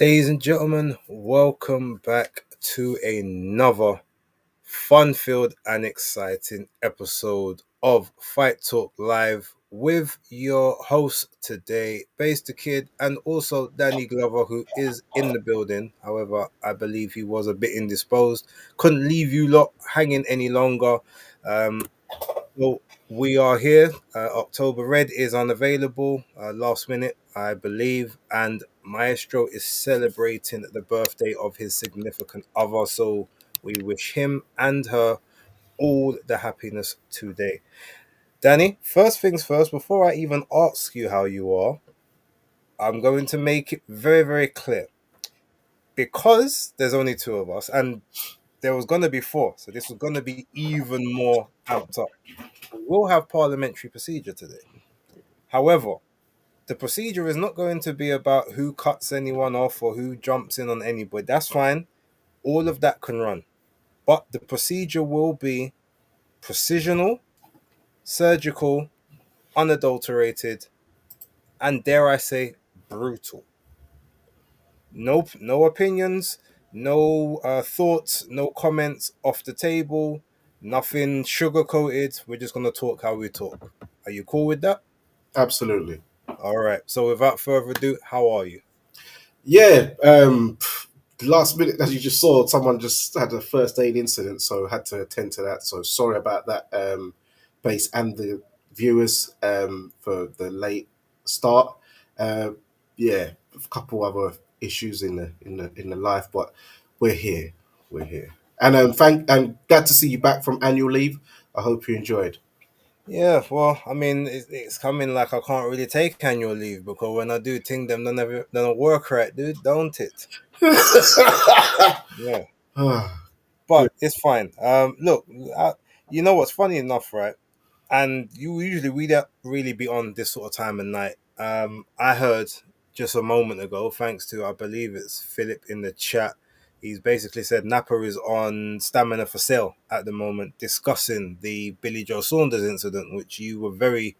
Ladies and gentlemen, welcome back to another fun filled and exciting episode of Fight Talk Live with your host today, Base the Kid, and also Danny Glover, who is in the building. However, I believe he was a bit indisposed, couldn't leave you lot hanging any longer. Um, well, we are here. October Red is unavailable last minute, I believe, and Maestro is celebrating the birthday of his significant other. So we wish him and her all the happiness today. Danny, first things first, before I even ask you how you are, I'm going to make it very, very clear. Because there's only two of us, and there was going to be four, so this was going to be even more amped up. We'll have parliamentary procedure today. However, the procedure is not going to be about who cuts anyone off or who jumps in on anybody. That's fine. All of that can run. But the procedure will be precisional, surgical, unadulterated, and dare I say, brutal. No opinions, no thoughts, no comments off the table, nothing sugar coated. We're just going to talk how we talk. Are you cool with that? Absolutely. All right. So without further ado, how are you? Yeah. Last minute, as you just saw, someone just had a first aid incident, so had to attend to that. So sorry about that, base and the viewers for the late start. Uh, yeah, a couple other issues in the life, but we're here. We're here, and glad to see you back from annual leave. I hope you enjoyed. Yeah, well, I mean, it's coming like I can't really take annual leave because when I do think them, don't work right, dude, don't it? Yeah, but it's fine. Look, you know what's funny enough, right? And you usually we don't really be on this sort of time of night. I heard just a moment ago, thanks to I believe it's Philip in the chat. He's basically said Napa is on Stamina for Sale at the moment, discussing the Billy Joe Saunders incident, which you were very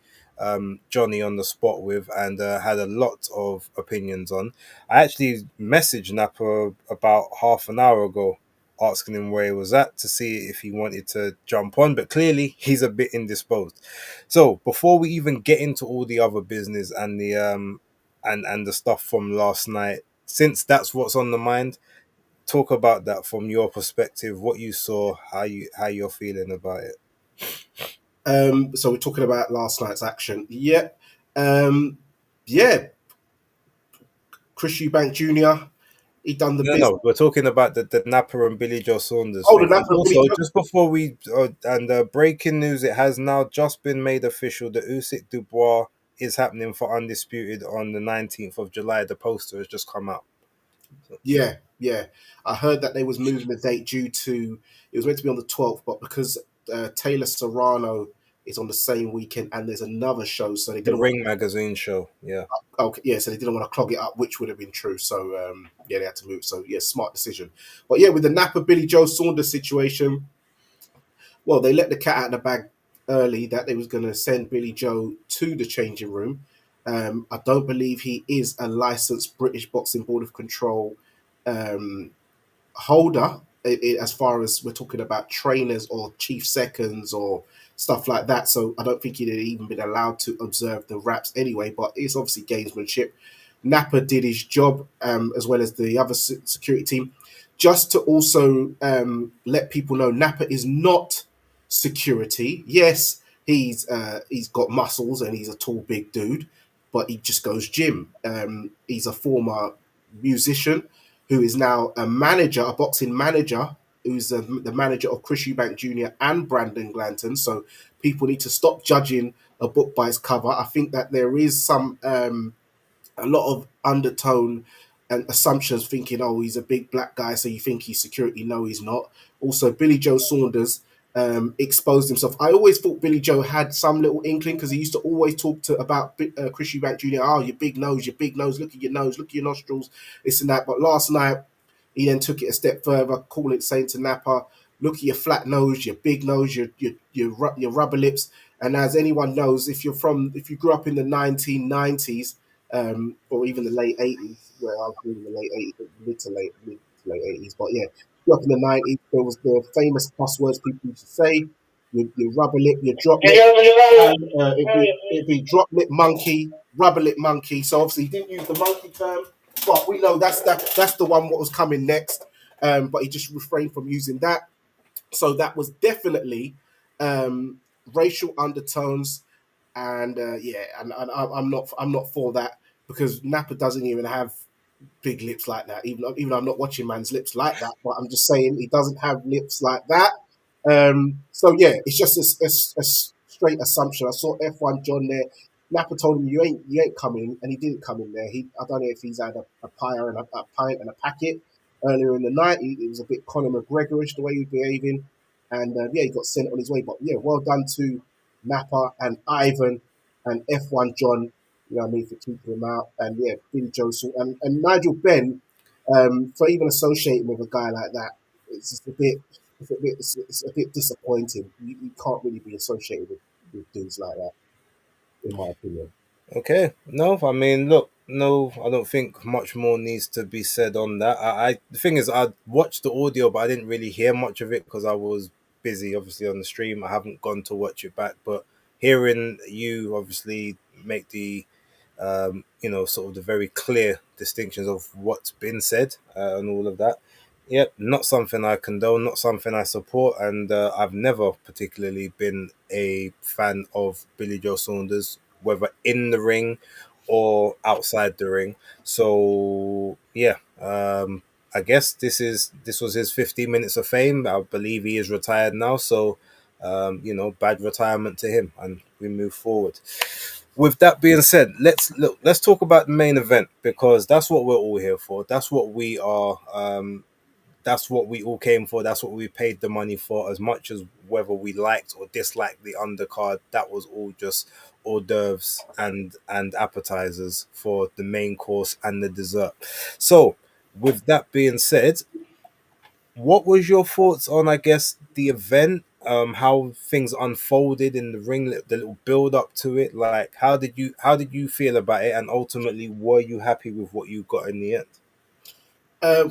Johnny on the spot with and had a lot of opinions on. I actually messaged Napa about half an hour ago asking him where he was at to see if he wanted to jump on, but clearly he's a bit indisposed. So before we even get into all the other business and the and the stuff from last night, since that's what's on the mind, talk about that from your perspective, what you saw, how you're feeling about it. So we're talking about last night's action. Yeah. Yeah, Chris Eubank Jr. He done the No, business. no, we're talking about the Napa and Billy Joe Saunders Oh, the thing. And Napa Billy also, Joe. just before we breaking news, it has now just been made official that Usyk Dubois is happening for Undisputed on the 19th of July. The poster has just come out. So, Yeah, yeah. I heard that they was moving the date due to it was meant to be on the 12th, but because Taylor Serrano is on the same weekend and there's another show, so they the didn't want. Ring magazine show, yeah. Okay, yeah, so they didn't want to clog it up, which would have been true. So yeah, they had to move. So yeah, smart decision. But yeah, with the Napa Billy Joe Saunders situation, well, they let the cat out of the bag early that they was going to send Billy Joe to the changing room. I don't believe he is a licensed British Boxing Board of Control holder. As far as we're talking about trainers or chief seconds or stuff like that, so I don't think he'd even been allowed to observe the raps anyway. But it's obviously gamesmanship. Napa did his job as well as the other security team. Just to also let people know, Napa is not security. Yes, he's got muscles and he's a tall, big dude, but he just goes gym. He's a former musician who is now a manager, a boxing manager, who's the manager of Chris Eubank Jr. and Brandon Glanton. So people need to stop judging a book by its cover. I think that there is some a lot of undertone and assumptions thinking, oh, he's a big black guy, so you think he's security. No, he's not. Also, Billy Joe Saunders exposed himself. I always thought Billy Joe had some little inkling because he used to always talk about Chris Eubank Jr. Oh, your big nose, your big nose. Look at your nose, look at your nostrils, this and that. But last night, he then took it a step further, saying to Napa, look at your flat nose, your big nose, your rubber lips. And as anyone knows, if you grew up in the 1990s, or even the late 80s, where I was in the late 80s, mid to late 80s, but yeah, grew up in the 90s, there was the famous cuss words people used to say, your rubber lip, your drop lip, and it'd be drop lip monkey, rubber lip monkey. So obviously he didn't use the monkey term, but we know that's the one what was coming next. But he just refrained from using that. So that was definitely um, racial undertones, and yeah, and I'm not for that, because Napa doesn't even have big lips like that. Even though I'm not watching man's lips like that, but I'm just saying he doesn't have lips like that. So yeah, it's just a straight assumption. I saw F1 John there. Napa told him you ain't coming, and he didn't come in there. I don't know if he's had a pie and a pint and a packet earlier in the night. It was a bit Conor McGregorish the way he was behaving, and yeah, he got sent on his way. But yeah, well done to Napa and Ivan and F1 John. You know what I mean, for keeping him out, and yeah, Billy Joe and Nigel Benn, for even associating with a guy like that. It's just a bit it's a bit disappointing. You can't really be associated with dudes like that, in my opinion. Okay, no, I mean, look, no, I don't think much more needs to be said on that. The thing is, I watched the audio, but I didn't really hear much of it because I was busy, obviously, on the stream. I haven't gone to watch it back, but hearing you obviously make the, sort of the very clear distinctions of what's been said and all of that. Yep, not something I condone, not something I support, and I've never particularly been a fan of Billy Joe Saunders, whether in the ring or outside the ring. So yeah, I guess this was his 15 minutes of fame. I believe he is retired now, so bad retirement to him, and we move forward. With that being said, let's talk about the main event, because that's what we're all here for. That's what we are. That's what we all came for. That's what we paid the money for. As much as whether we liked or disliked the undercard, that was all just hors d'oeuvres and appetizers for the main course and the dessert. So, with that being said, what was your thoughts on, I guess, the event? How things unfolded in the ring, the little build up to it. Like, how did you feel about it, and ultimately, were you happy with what you got in the end?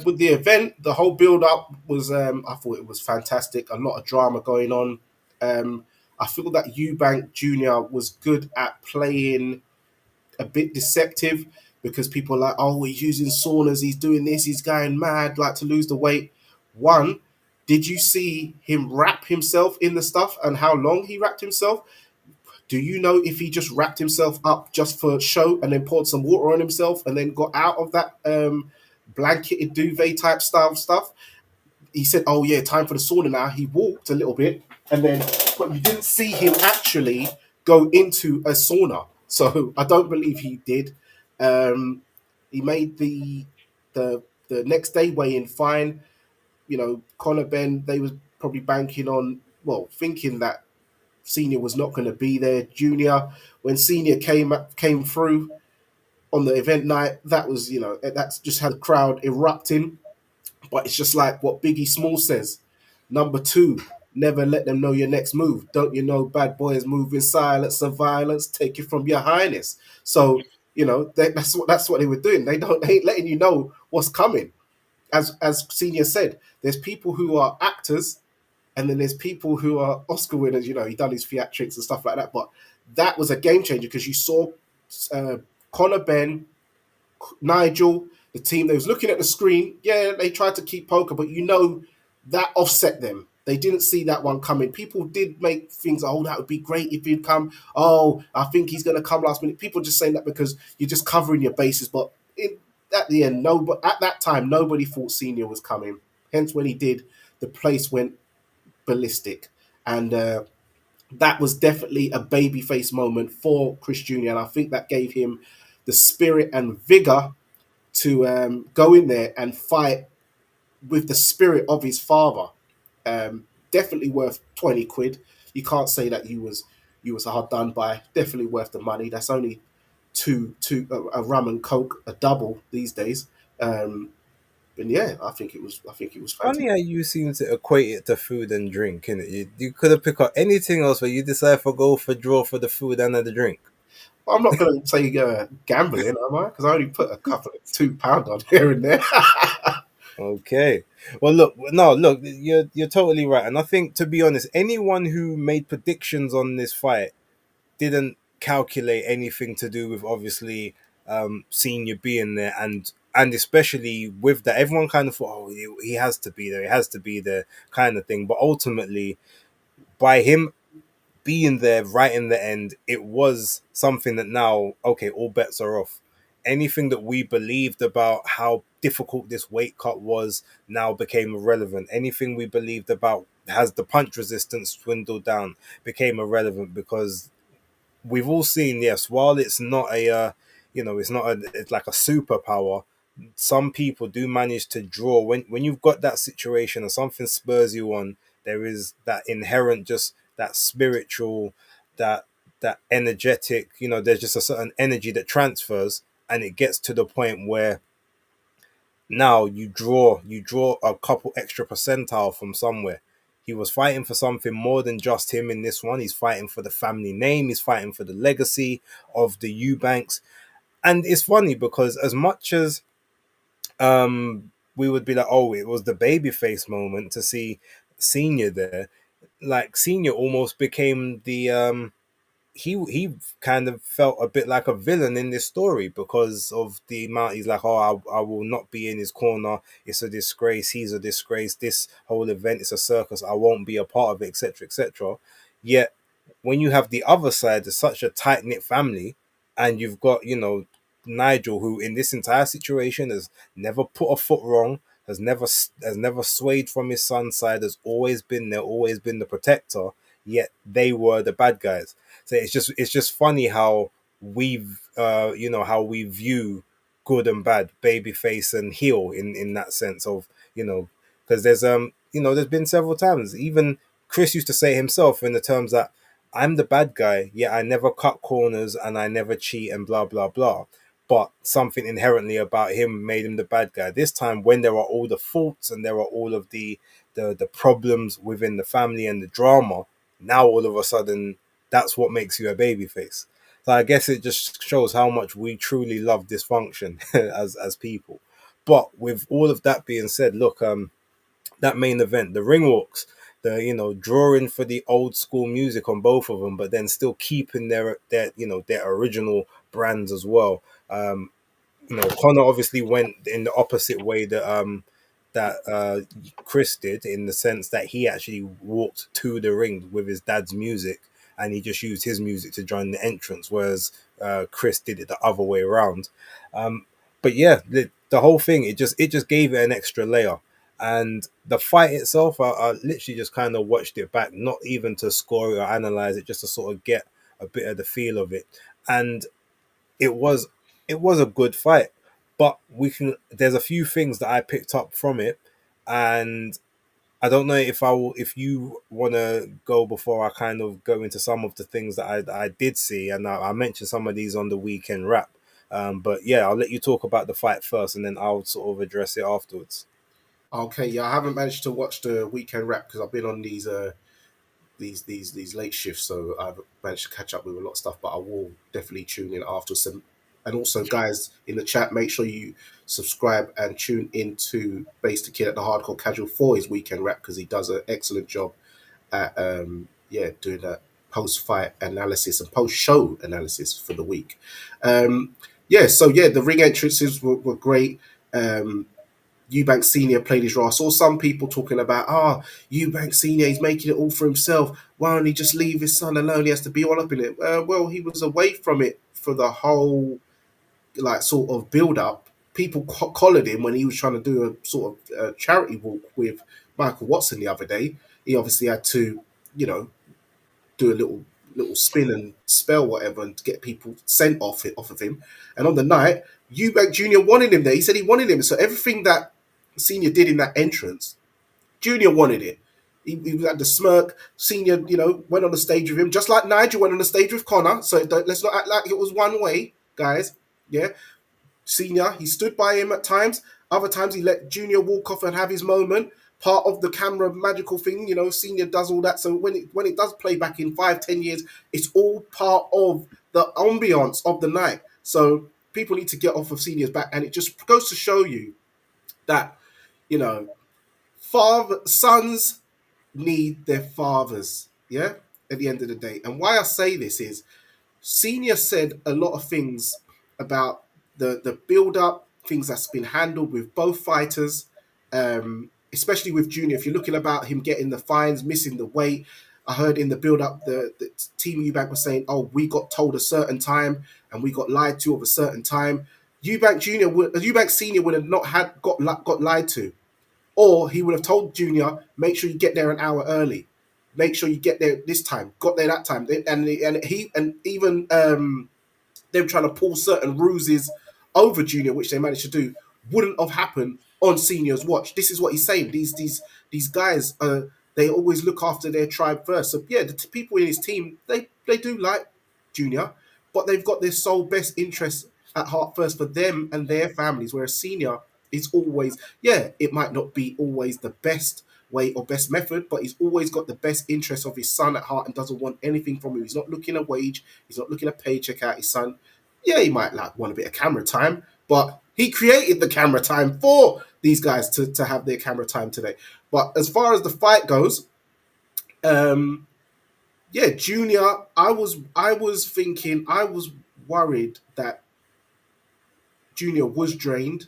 With the event, the whole build up was, I thought it was fantastic. A lot of drama going on. I feel that Eubank Jr. was good at playing a bit deceptive, because people are like, oh, he's using saunas, he's doing this, he's going mad, like to lose the weight. One, did you see him wrap himself in the stuff and how long he wrapped himself? Do you know if he just wrapped himself up just for show and then poured some water on himself and then got out of that blanketed duvet type style stuff? He said, "Oh yeah, time for the sauna now." He walked a little bit, and then, but you didn't see him actually go into a sauna. So I don't believe he did. He made the next day weigh in fine. Conor Ben, they was probably banking on, well, thinking that Senior was not going to be there. Junior, when Senior came through on the event night, that was, that's just had the crowd erupting. But it's just like what Biggie Small says. Number two, never let them know your next move. Don't you know bad boys move in silence and violence? Take it from your highness. So, that's what they were doing. They ain't letting you know what's coming. As Senior said, there's people who are actors, and then there's people who are Oscar winners. He done his theatrics and stuff like that. But that was a game changer, because you saw uh, Conor Ben, Nigel, the team. They was looking at the screen. Yeah, they tried to keep poker, but that offset them. They didn't see that one coming. People did make things. Oh, that would be great if he'd come. Oh, I think he's going to come last minute. People just saying that because you're just covering your bases. But at the end, no. But at that time, nobody thought Senior was coming. Hence, when he did, the place went ballistic, and that was definitely a babyface moment for Chris Jr. And I think that gave him the spirit and vigor to go in there and fight with the spirit of his father. Definitely worth 20 quid. You can't say that you was hard done by. Definitely worth the money. That's only two a rum and coke a double these days. Um, And yeah, I think it was Funny fantastic. how you seem to equate it to food and drink, innit? You could have picked up anything else, but you decide for go for draw for the food and the drink. I'm not going to say gambling, am I? Because I only put a couple of £2 on here and there. Okay. Well, look, no, look, you're totally right, and I think, to be honest, anyone who made predictions on this fight didn't calculate anything to do with, obviously, Senior being there, and especially with that, everyone kind of thought, oh, he has to be there, he has to be there, kind of thing. But ultimately, by him being there right in the end, it was something that now, okay, all bets are off. Anything that we believed about how difficult this weight cut was now became irrelevant. Anything we believed about has the punch resistance dwindled down became irrelevant, because we've all seen, yes, while it's not a, it's not a, it's like a superpower. Some people do manage to draw when you've got that situation or something spurs you on. There is that inherent, just that spiritual, that that energetic. There's just a certain energy that transfers, and it gets to the point where now you draw a couple extra percentile from somewhere. He was fighting for something more than just him in this one. He's fighting for the family name. He's fighting for the legacy of the Eubanks. And it's funny because as much as we would be like, oh, it was the babyface moment to see Senior there. Like Senior almost became the he kind of felt a bit like a villain in this story because of the amount he's like, oh, I will not be in his corner. It's a disgrace. He's a disgrace. This whole event is a circus. I won't be a part of it, etc., etc. Yet when you have the other side, there's such a tight knit family, and you've got Nigel, who in this entire situation has never put a foot wrong, has never swayed from his son's side, has always been there, always been the protector. Yet they were the bad guys. So it's just funny how how we view good and bad, babyface and heel in that sense of because there's been several times, even Chris used to say himself in the terms that I'm the bad guy, yet I never cut corners and I never cheat and blah blah blah. But something inherently about him made him the bad guy. This time, when there are all the faults and there are all of the problems within the family and the drama, now all of a sudden that's what makes you a babyface. So I guess it just shows how much we truly love dysfunction as people. But with all of that being said, look, that main event, the ring walks, the drawing for the old school music on both of them, but then still keeping their original brands as well. Connor obviously went in the opposite way that Chris did, in the sense that he actually walked to the ring with his dad's music, and he just used his music to join the entrance, whereas Chris did it the other way around. But yeah, the whole thing, it just gave it an extra layer. And the fight itself, I literally just kind of watched it back, not even to score it or analyze it, just to sort of get a bit of the feel of it. And it was it was a good fight, but there's a few things that I picked up from it, and I don't know if you want to go before I kind of go into some of the things that I did see, and I mentioned some of these on the weekend wrap. But yeah, I'll let you talk about the fight first, and then I'll sort of address it afterwards. Okay, yeah, I haven't managed to watch the weekend wrap because I've been on these late shifts, so I've managed to catch up with a lot of stuff. But I will definitely tune in after some. And also, guys in the chat, make sure you subscribe and tune into Base the Kid at the Hardcore Casual for his weekend wrap because he does an excellent job at doing that post fight analysis and post show analysis for the week. The ring entrances were great. Eubank Senior played his role. I saw some people talking about, Eubank Senior, he's making it all for himself. Why don't he just leave his son alone? He has to be all up in it. Well, he was away from it for the whole like sort of build up. People collared him when he was trying to do a sort of charity walk with Michael Watson the other day. He obviously had to, do a little spin and spell whatever and get people sent off of him. And on the night, Eubank Junior wanted him there. He said he wanted him. So everything that Senior did in that entrance, Junior wanted it. He had the smirk. Senior, went on the stage with him, just like Nigel went on the stage with Connor. So let's not act like it was one way, guys. Yeah, Senior, he stood by him at times. Other times he let Junior walk off and have his moment. Part of the camera magical thing, Senior does all that. So when it does play back in 5, 10 years, it's all part of the ambiance of the night. So people need to get off of Senior's back, and it just goes to show you that you know father sons need their fathers. Yeah, at the end of the day, and why I say this is Senior said a lot of things about the build up, things that's been handled with both fighters, especially with Junior. If you're looking about him getting the fines, missing the weight, I heard in the build up the team Eubank was saying, "Oh, we got told a certain time and we got lied to of a certain time." Eubank Senior would have not had got lied to, or he would have told Junior, make sure you get there an hour early. Make sure you get there this time. Got there that time, and even them trying to pull certain ruses over Junior, which they managed to do, wouldn't have happened on Senior's watch. This is what he's saying. These guys, they always look after their tribe first. So yeah, the people in his team, they do like Junior, but they've got their sole best interest at heart first for them and their families. Whereas Senior is always, yeah, it might not be always the best way or best method, but he's always got the best interest of his son at heart and doesn't want anything from him. He's not looking at wage, he's not looking at paycheck out his son. Yeah, he might like want a bit of camera time, but he created the camera time for these guys to have their camera time today. But as far as the fight goes, um, yeah, Junior, I was thinking, I was worried that Junior was drained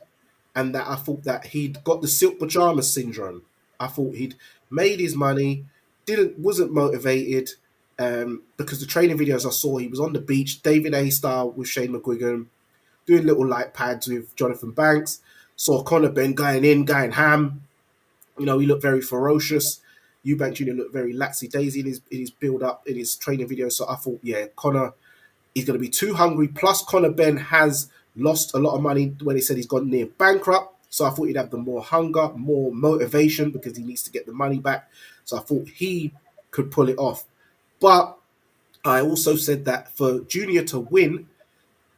and that I thought that he'd got the silk pajamas syndrome. I thought he'd made his money, didn't wasn't motivated, because the training videos I saw, he was on the beach, David A style with Shane McGuigan, doing little light pads with Jonathan Banks. Saw Conor Ben going ham. He looked very ferocious. Eubank Jr. looked very laxy daisy in his build up in his training video. So I thought, yeah, Conor, he's going to be too hungry. Plus, Conor Ben has lost a lot of money when he said he's gone near bankrupt. So I thought he'd have the more hunger, more motivation because he needs to get the money back. So I thought he could pull it off. But I also said that for Junior to win,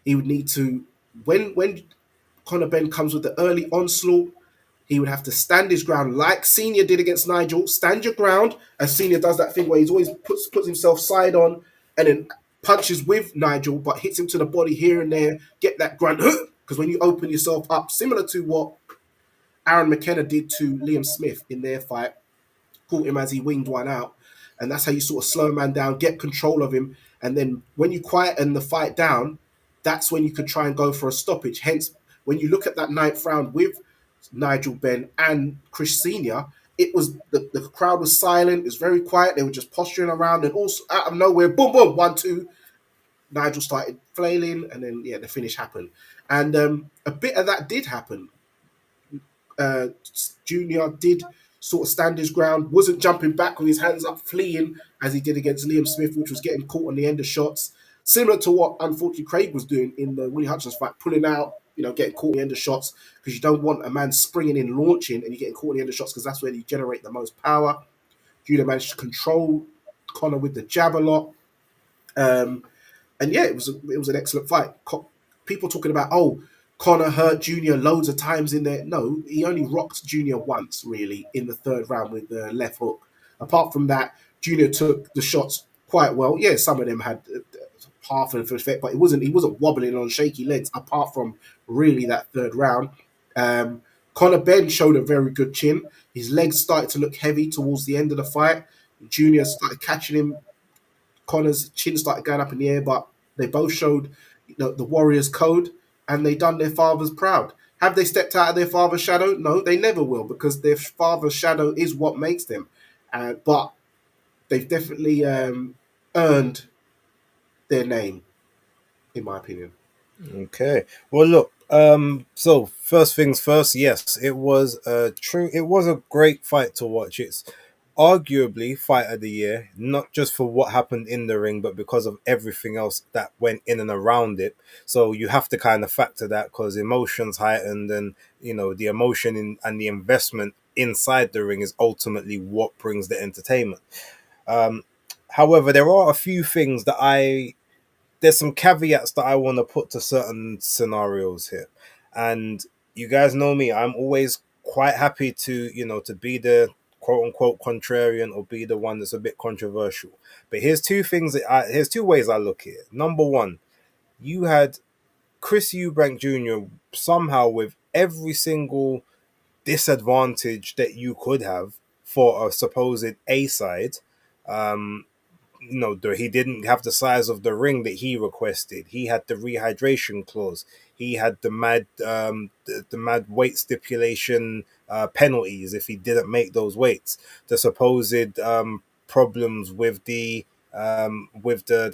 he would need to, when Conor Ben comes with the early onslaught, he would have to stand his ground like Senior did against Nigel. Stand your ground, as Senior does that thing where he's always puts himself side on and then punches with Nigel, but hits him to the body here and there. Get that grunt, because when you open yourself up, similar to what Aaron McKenna did to Liam Smith in their fight, caught him as he winged one out. And that's how you sort of slow a man down, get control of him. And then when you quieten the fight down, that's when you could try and go for a stoppage. Hence, when you look at that ninth round with Nigel Benn and Chris Senior, it was the crowd was silent, it was very quiet, they were just posturing around, and also out of nowhere, boom, boom, 1, 2, Nigel started flailing, and then yeah, the finish happened. And a bit of that did happen. uh, Junior did sort of stand his ground, wasn't jumping back with his hands up, fleeing as he did against Liam Smith, which was getting caught on the end of shots. Similar to what, unfortunately, Craig was doing in the Willie Hutchins fight, pulling out, getting caught on the end of shots because you don't want a man springing in, launching, and you're getting caught on the end of shots because that's where you generate the most power. Junior managed to control Conor with the jab a lot. Um, and yeah, it was an excellent fight. People talking about, oh, Conor hurt Junior loads of times in there. No, he only rocked Junior once really in the third round with the left hook. Apart from that, Junior took the shots quite well. Yeah, some of them had half of effect, but he wasn't wobbling on shaky legs. Apart from really that third round, Conor Ben showed a very good chin. His legs started to look heavy towards the end of the fight. Junior started catching him. Connor's chin started going up in the air, but they both showed the Warriors code and they done their fathers proud. Have they stepped out of their father's shadow? No, they never will because their father's shadow is what makes them. But they've definitely earned their name, in my opinion. Okay. Well, look. So first things first. Yes, it was a true. It was a great fight to watch. It's arguably fight of the year, not just for what happened in the ring, but because of everything else that went in and around it. So you have to kind of factor that because emotions heightened, and the emotion and the investment inside the ring is ultimately what brings the entertainment. Um, However, there are a few things that I there's some caveats that I want to put to certain scenarios here. And you guys know me, I'm always quite happy to, to be the quote unquote contrarian or be the one that's a bit controversial. But here's two ways I look at it. Number one, you had Chris Eubank Jr. somehow with every single disadvantage that you could have for a supposed A side. Um, he didn't have the size of the ring that he requested. He had the rehydration clause. He had the mad weight stipulation penalties if he didn't make those weights. The supposed problems with the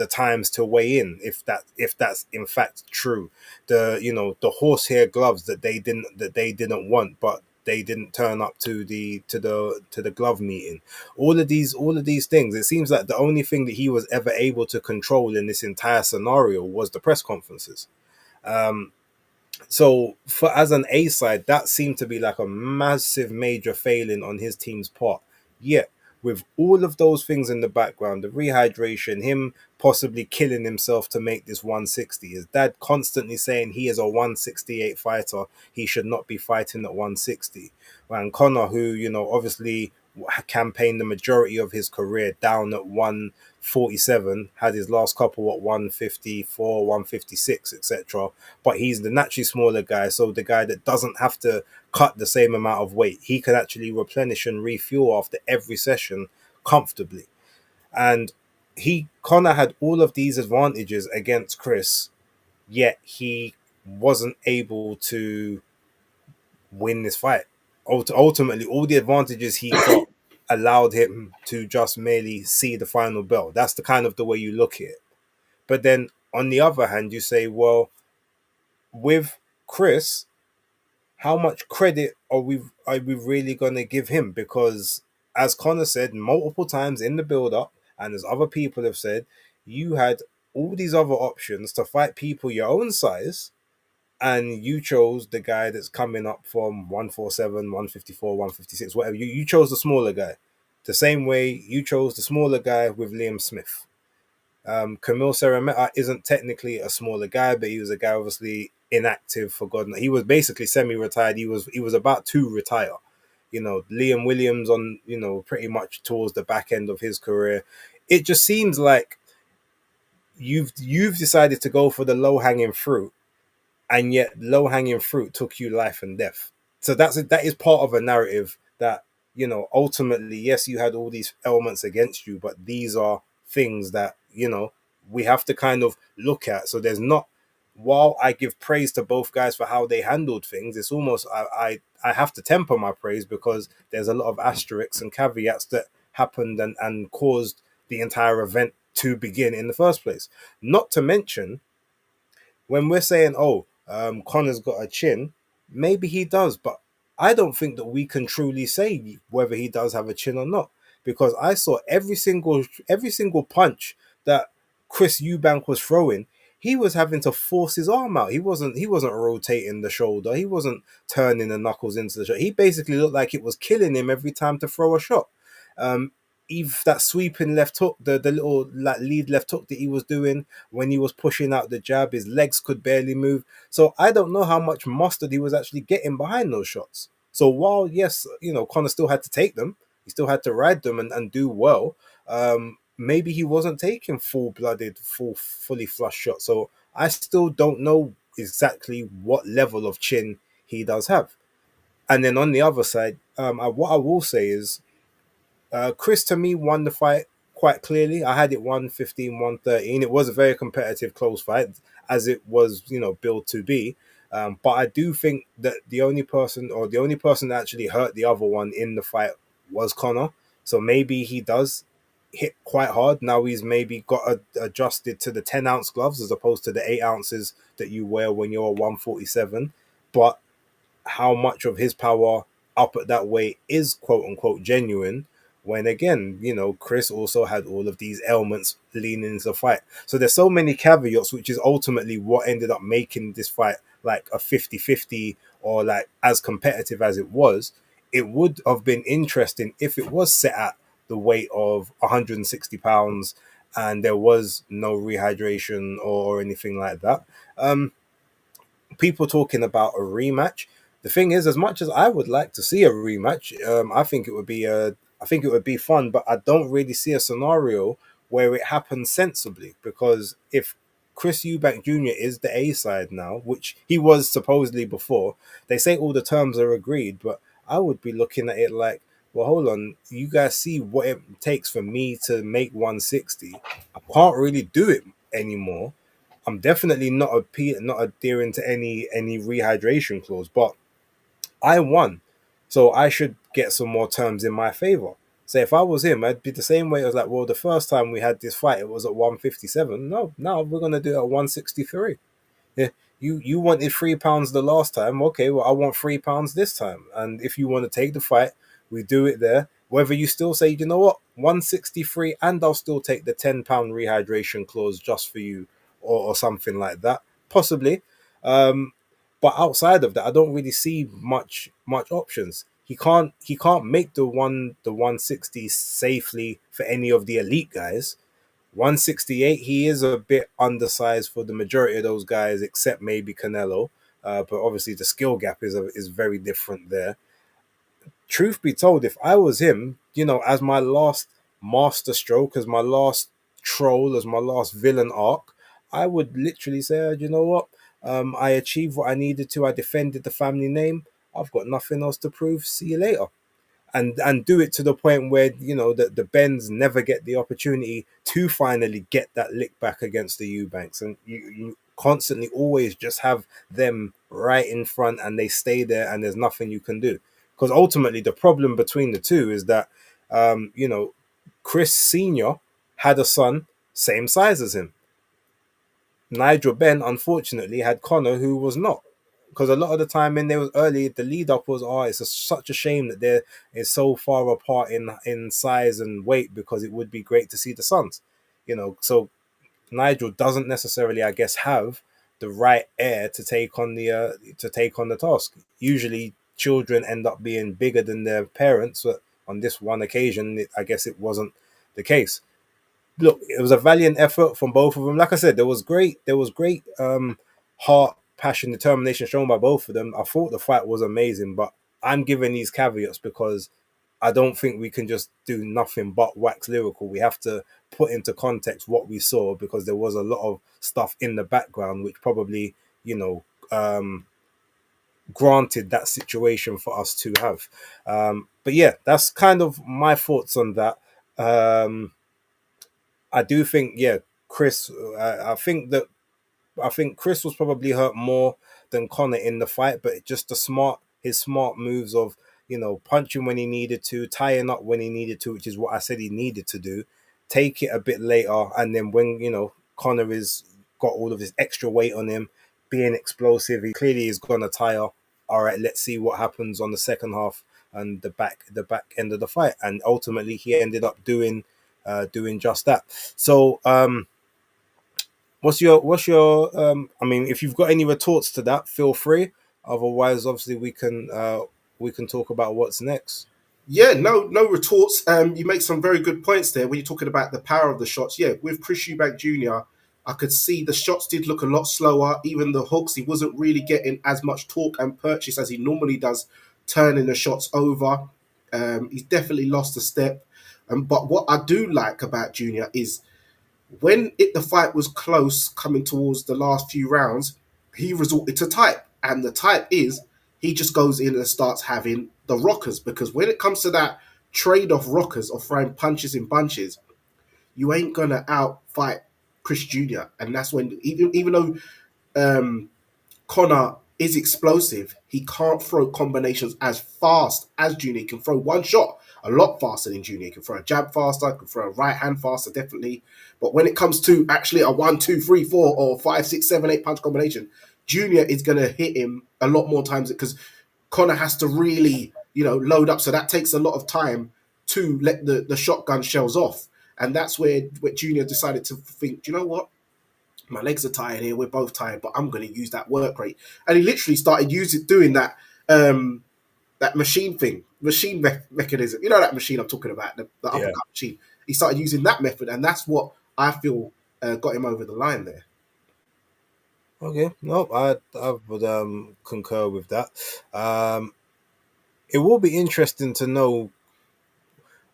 times to weigh in, if that's in fact true. The horsehair gloves that they didn't want, but they didn't turn up to the glove meeting. All of these things, it seems like the only thing that he was ever able to control in this entire scenario was the press conferences. um so for as an A side, that seemed to be like a massive major failing on his team's part. Yet with all of those things in the background, the rehydration, him possibly killing himself to make this 160, his dad constantly saying he is a 168 fighter, he should not be fighting at 160. And Connor, who obviously campaigned the majority of his career down at 147, had his last couple at 154, 156, etc. But he's the naturally smaller guy, so the guy that doesn't have to cut the same amount of weight, he can actually replenish and refuel after every session comfortably. And Connor had all of these advantages against Chris, yet he wasn't able to win this fight. Ultimately, all the advantages he got allowed him to just merely see the final bell. That's the kind of the way you look at it. But then on the other hand, you say, well, with Chris, how much credit are we really gonna give him? Because as Connor said multiple times in the build up, and as other people have said, you had all these other options to fight people your own size, and you chose the guy that's coming up from 147, 154, 156, whatever. You chose the smaller guy. The same way you chose the smaller guy with Liam Smith. Camille Seremeta isn't technically a smaller guy, but he was a guy obviously inactive for God. He was basically semi-retired. He was about to retire. Liam Williams on pretty much towards the back end of his career. It just seems like you've decided to go for the low hanging fruit, and yet low hanging fruit took you life and death. So that is part of a narrative that ultimately, yes, you had all these elements against you, but these are things that we have to kind of look at. So there's not, while I give praise to both guys for how they handled things, it's almost I have to temper my praise because there's a lot of asterisks and caveats that happened and caused the entire event to begin in the first place. Not to mention, when we're saying, oh, Connor's got a chin, maybe he does, but I don't think that we can truly say whether he does have a chin or not, because I saw every single punch that Chris Eubank was throwing, he was having to force his arm out. He wasn't rotating the shoulder. He wasn't turning the knuckles into the shot. He basically looked like it was killing him every time to throw a shot. Um, If that sweeping left hook, the little like lead left hook that he was doing when he was pushing out the jab, his legs could barely move. So I don't know how much mustard he was actually getting behind those shots. So while yes, Connor still had to take them, he still had to ride them and do well. Maybe he wasn't taking full-blooded, fully flush shots. So I still don't know exactly what level of chin he does have. And then on the other side, what I will say is Chris to me won the fight quite clearly. I had it 115, 113. It was a very competitive, close fight, as it was, built to be. But I do think that the only person that actually hurt the other one in the fight was Connor. So maybe he does hit quite hard. Now he's maybe got adjusted to the 10-ounce gloves as opposed to the 8 ounces that you wear when you're 147. But how much of his power up at that weight is quote unquote genuine, when again, Chris also had all of these ailments leaning into the fight. So there's so many caveats, which is ultimately what ended up making this fight like a 50-50 or like as competitive as it was. It would have been interesting if it was set at the weight of 160 pounds and there was no rehydration or anything like that. Um, People talking about a rematch. The thing is, as much as I would like to see a rematch, I think it would be I think it would be fun, but I don't really see a scenario where it happens sensibly. Because if Chris Eubank Jr. is the A side now, which he was supposedly before, they say all the terms are agreed, but I would be looking at it like, well, hold on, you guys see what it takes for me to make 160. I can't really do it anymore. I'm definitely not adhering to any rehydration clause, but I won, so I should get some more terms in my favor. So if I was him, I'd be the same way. I was like, well, the first time we had this fight, it was at 157. No, now we're gonna do it at 163. Yeah, you wanted £3 the last time. Okay, well, I want £3 this time. And if you want to take the fight, we do it there. Whether you still say, you know what, 163, and I'll still take the £10 rehydration clause just for you, or something like that, possibly. Um, but outside of that, I don't really see much options. He can't make the 160 safely for any of the elite guys. 168, he is a bit undersized for the majority of those guys, except maybe Canelo. But obviously, the skill gap is very different there. Truth be told, if I was him, as my last master stroke, as my last troll, as my last villain arc, I would literally say, you know what? I achieved what I needed to. I defended the family name. I've got nothing else to prove. See you later, and do it to the point where the Bens never get the opportunity to finally get that lick back against the Eubanks, and you constantly always just have them right in front, and they stay there, and there's nothing you can do, because ultimately the problem between the two is that Chris Senior had a son same size as him. Nigel Benn unfortunately had Connor, who was not. Because a lot of the time when they was early, the lead up was, such a shame that they're is so far apart in size and weight, because it would be great to see the sons. So Nigel doesn't necessarily, I guess, have the right heir to take on the task. Usually, children end up being bigger than their parents, but on this one occasion, I guess it wasn't the case. Look, it was a valiant effort from both of them. Like I said, there was great heart, passion, determination shown by both of them. I thought the fight was amazing, but I'm giving these caveats because I don't think we can just do nothing but wax lyrical. We have to put into context what we saw, because there was a lot of stuff in the background which probably, granted that situation for us to have. But yeah, that's kind of my thoughts on that. I do think, yeah, Chris. I think Chris was probably hurt more than Connor in the fight, but just his smart moves of punching when he needed to, tying up when he needed to, which is what I said he needed to do. Take it a bit later, and then when Connor is got all of his extra weight on him, being explosive, he clearly is gonna tire. All right, let's see what happens on the second half and the back end of the fight, and ultimately he ended up doing just that. So what's your I mean, if you've got any retorts to that, feel free. Otherwise, obviously we can talk about what's next. Yeah, no retorts. You make some very good points there when you're talking about the power of the shots. Yeah, with Chris Eubank Jr., I could see the shots did look a lot slower. Even the hooks, he wasn't really getting as much torque and purchase as he normally does, turning the shots over. He's definitely lost a step. But what I do like about Junior is when the fight was close, coming towards the last few rounds, he resorted to type, and the type is he just goes in and starts having the rockers, because when it comes to that trade off rockers or throwing punches in bunches, you ain't gonna outfight Chris Junior, and that's when even though Connor is explosive, he can't throw combinations as fast as Junior. He can throw one shot a lot faster than Junior. He can throw a jab faster, can throw a right hand faster, definitely. But when it comes to actually a 1, 2, 3, 4, or 5, 6, 7, 8 punch combination, Junior is going to hit him a lot more times, because Connor has to really, load up. So that takes a lot of time to let the shotgun shells off. And that's where Junior decided to think, do you know what? My legs are tired here. We're both tired, but I'm going to use that work rate. And he literally started doing that machine thing, mechanism. You know that machine I'm talking about, the Yeah, uppercut machine. He started using that method, and that's what I feel got him over the line there. Okay, no, I would concur with that. Um, it will be interesting to know,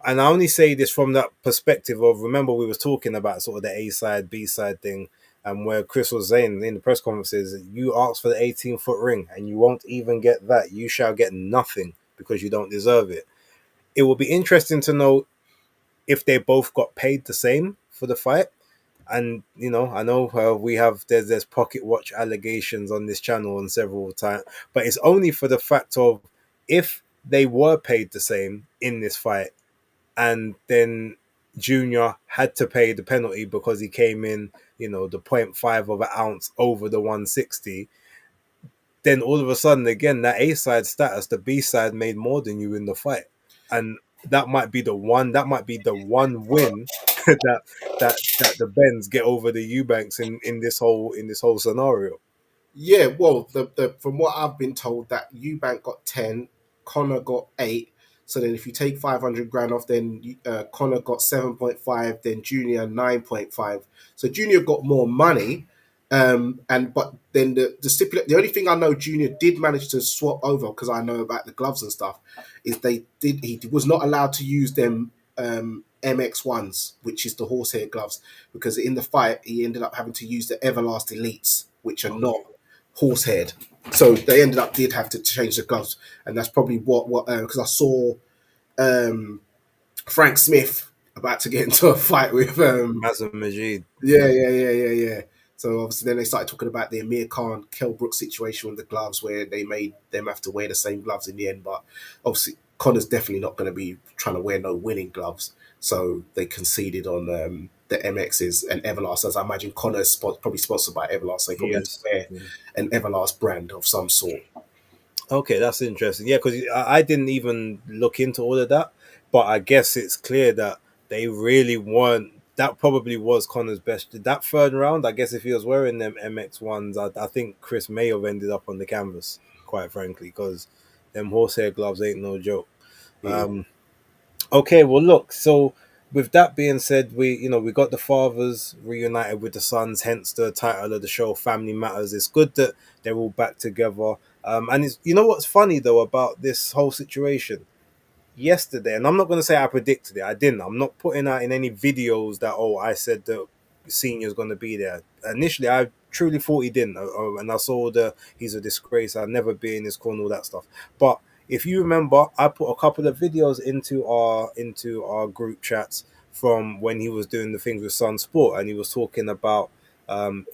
and I only say this from that perspective of, remember we were talking about sort of the A side, B side thing, and where Chris was saying in the press conferences, you asked for the 18-foot ring and you won't even get that. You shall get nothing because you don't deserve it. It will be interesting to know if they both got paid the same for the fight. And I know we have there's pocket watch allegations on this channel on several times, but it's only for the fact of, if they were paid the same in this fight, and then Junior had to pay the penalty because he came in, the point 0.5 of an ounce over the 160, then all of a sudden, again, that A side status, the B side made more than you in the fight. And that might be the one win that the Bens get over the Eubanks in this whole scenario. Yeah, well, the from what I've been told, that Eubank got 10, Connor got 8. So then, if you take 500 grand off, then Connor got 7.5, then Junior 9.5. So Junior got more money, and but then the only thing I know Junior did manage to swap over, because I know about the gloves and stuff, is he was not allowed to use them MX1s, which is the horsehair gloves, because in the fight he ended up having to use the Everlast Elites, which are not horsehaired. So they ended up did have to change the gloves, and that's probably what because I saw um, Frank Smith about to get into a fight with Mazin Majid. yeah. So obviously then they started talking about the Amir Khan Kell Brook situation with the gloves, where they made them have to wear the same gloves in the end. But obviously Connor's definitely not going to be trying to wear no winning gloves, so they conceded on the MXs and Everlast. As I imagine Connor's probably sponsored by Everlast, so he probably has to Yes. wear an Everlast brand of some sort. Okay, that's interesting. Yeah, because I didn't even look into all of that, but I guess it's clear that they really weren't. That probably was Connor's best. That third round, I guess, if he was wearing them MX ones, I think Chris may have ended up on the canvas, quite frankly, because them horsehair gloves ain't no joke. Mm. Okay, well, look. So with that being said, we got the fathers reunited with the sons, hence the title of the show, Family Matters. It's good that they're all back together. And it's what's funny though about this whole situation yesterday, and I'm not going to say I predicted it. I didn't. I'm not putting out in any videos that, I said that Senior's going to be there. Initially, I truly thought he didn't, and I saw he's a disgrace. I'll never be in his corner, all that stuff. But if you remember, I put a couple of videos into our group chats from when he was doing the things with Sun Sport, and he was talking about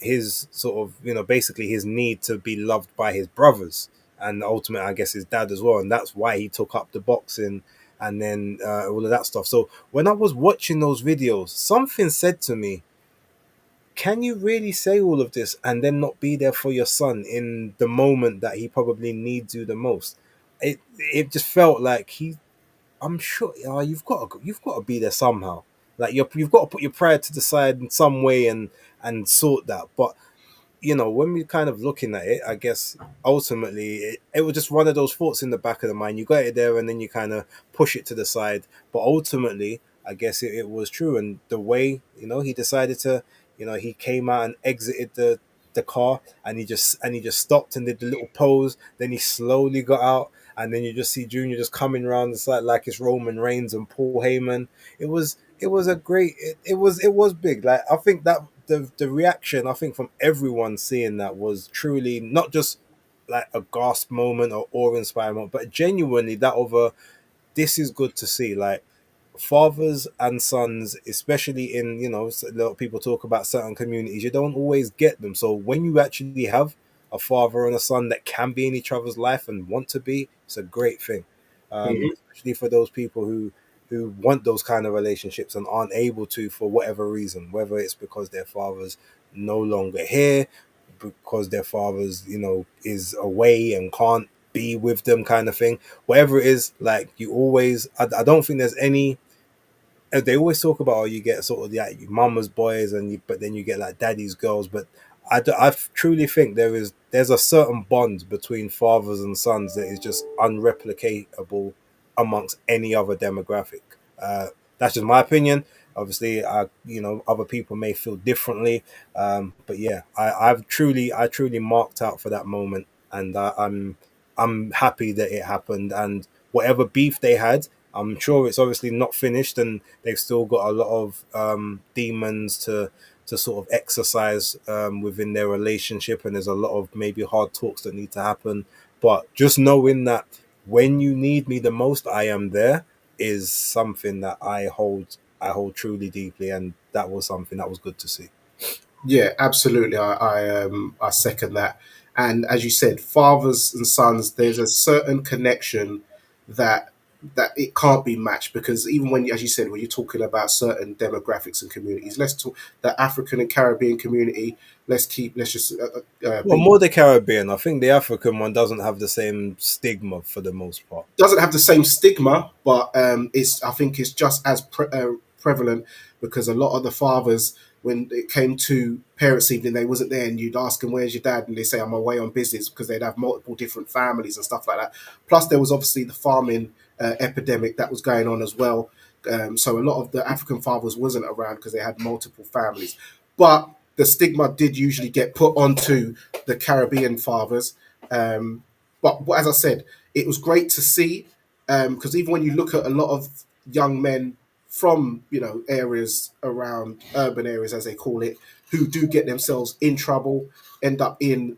his sort of basically his need to be loved by his brothers, and ultimately I guess his dad as well, and that's why he took up the boxing and then all of that stuff. So when I was watching those videos, something said to me, can you really say all of this and then not be there for your son in the moment that he probably needs you the most? It just felt like I'm sure, you've got to be there somehow. Like you've got to put your pride to the side in some way and sort that. But when we're kind of looking at it, I guess ultimately it was just one of those thoughts in the back of the mind. You got it there and then you kind of push it to the side. But ultimately, I guess it was true. And the way, he decided to, he came out and exited the car, and he just stopped and did the little pose. Then he slowly got out, and then you just see Junior just coming around the side like it's Roman Reigns and Paul Heyman. It was a great, it was big. Like, I think that the reaction, I think, from everyone seeing that was truly not just like a gasp moment or awe-inspiring moment, but genuinely that of a, this is good to see. Like, fathers and sons, especially in, a lot of people talk about certain communities, you don't always get them. So when you actually have a father and a son that can be in each other's life and want to be, it's a great thing. Mhm. Especially for those people who want those kind of relationships and aren't able to for whatever reason, whether it's because their father's no longer here, because their father's is away and can't be with them, kind of thing. Whatever it is, like, you always, I don't think there's any, they always talk about, you get sort of like your mama's boys, but then you get like daddy's girls. But I truly think there's a certain bond between fathers and sons that is just unreplicatable amongst any other demographic. That's just my opinion. Obviously, other people may feel differently. But yeah, I truly marked out for that moment, and I'm happy that it happened. And whatever beef they had, I'm sure it's obviously not finished, and they've still got a lot of demons to sort of exercise within their relationship, and there's a lot of maybe hard talks that need to happen. But just knowing that when you need me the most, I am there is something that I hold truly deeply, and that was something that was good to see. Yeah, absolutely. I second that. And as you said, fathers and sons, there's a certain connection that it can't be matched, because even when, as you said, when you're talking about certain demographics and communities, let's talk the African and Caribbean community. Let's just Well, be more the Caribbean. I think the African one doesn't have the same stigma for the most part. doesn't have the same stigma, but it's I think it's just as prevalent, because a lot of the fathers, when it came to parents' evening, they wasn't there, and you'd ask them, "Where's your dad?" and they say, "I'm away on business," because they'd have multiple different families and stuff like that. Plus, there was obviously the farming epidemic that was going on as well. So a lot of the African fathers wasn't around because they had multiple families, but the stigma did usually get put onto the Caribbean fathers. Um, but as I said, it was great to see, because even when you look at a lot of young men from areas around urban areas, as they call it, who do get themselves in trouble, end up in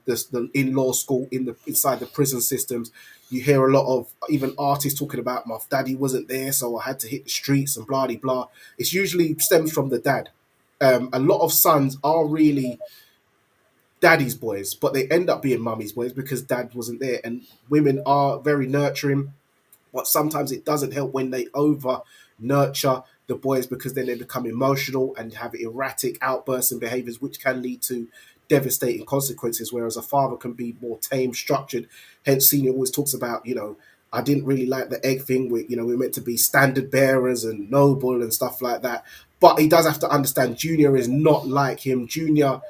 in law school, inside the prison systems. You hear a lot of even artists talking about, my daddy wasn't there, so I had to hit the streets and blah blah blah. It's usually stems from the dad. A lot of sons are really daddy's boys, but they end up being mummy's boys because dad wasn't there. And women are very nurturing, but sometimes it doesn't help when they over nurture the boys, because then they become emotional and have erratic outbursts and behaviors, which can lead to devastating consequences. Whereas a father can be more tame, structured. Hence, Senior always talks about, I didn't really like the egg thing. We're meant to be standard bearers and noble and stuff like that. But he does have to understand Junior is not like him. Junior,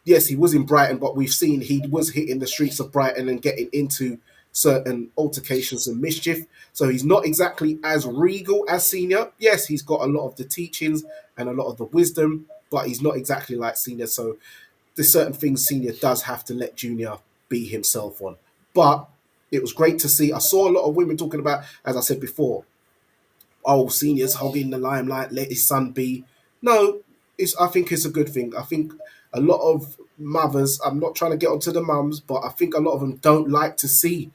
yes, he was in Brighton, but we've seen he was hitting the streets of Brighton and getting into certain altercations and mischief. So he's not exactly as regal as Senior. Yes, he's got a lot of the teachings and a lot of the wisdom, but he's not exactly like Senior. So there's certain things Senior does have to let Junior be himself on. But it was great to see. I saw a lot of women talking about, as I said before, oh, Senior's hogging the limelight, let his son be. No, I think it's a good thing. I think a lot of mothers, I'm not trying to get onto the mums, but I think a lot of them don't like to see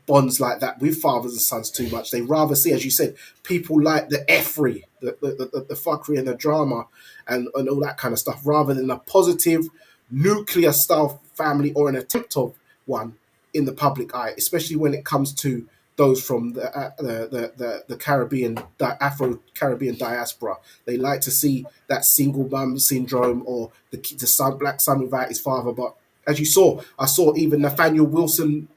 bonds like that with fathers and sons too much. They rather see, as you said, people like the effery, the fuckery and the drama and all that kind of stuff, rather than a positive nuclear style family, or an attempt of one in the public eye, especially when it comes to those from the Caribbean, the Afro Caribbean diaspora. They like to see that single mum syndrome, or the son, black son without his father. But as you saw, I saw even Nathaniel Wilson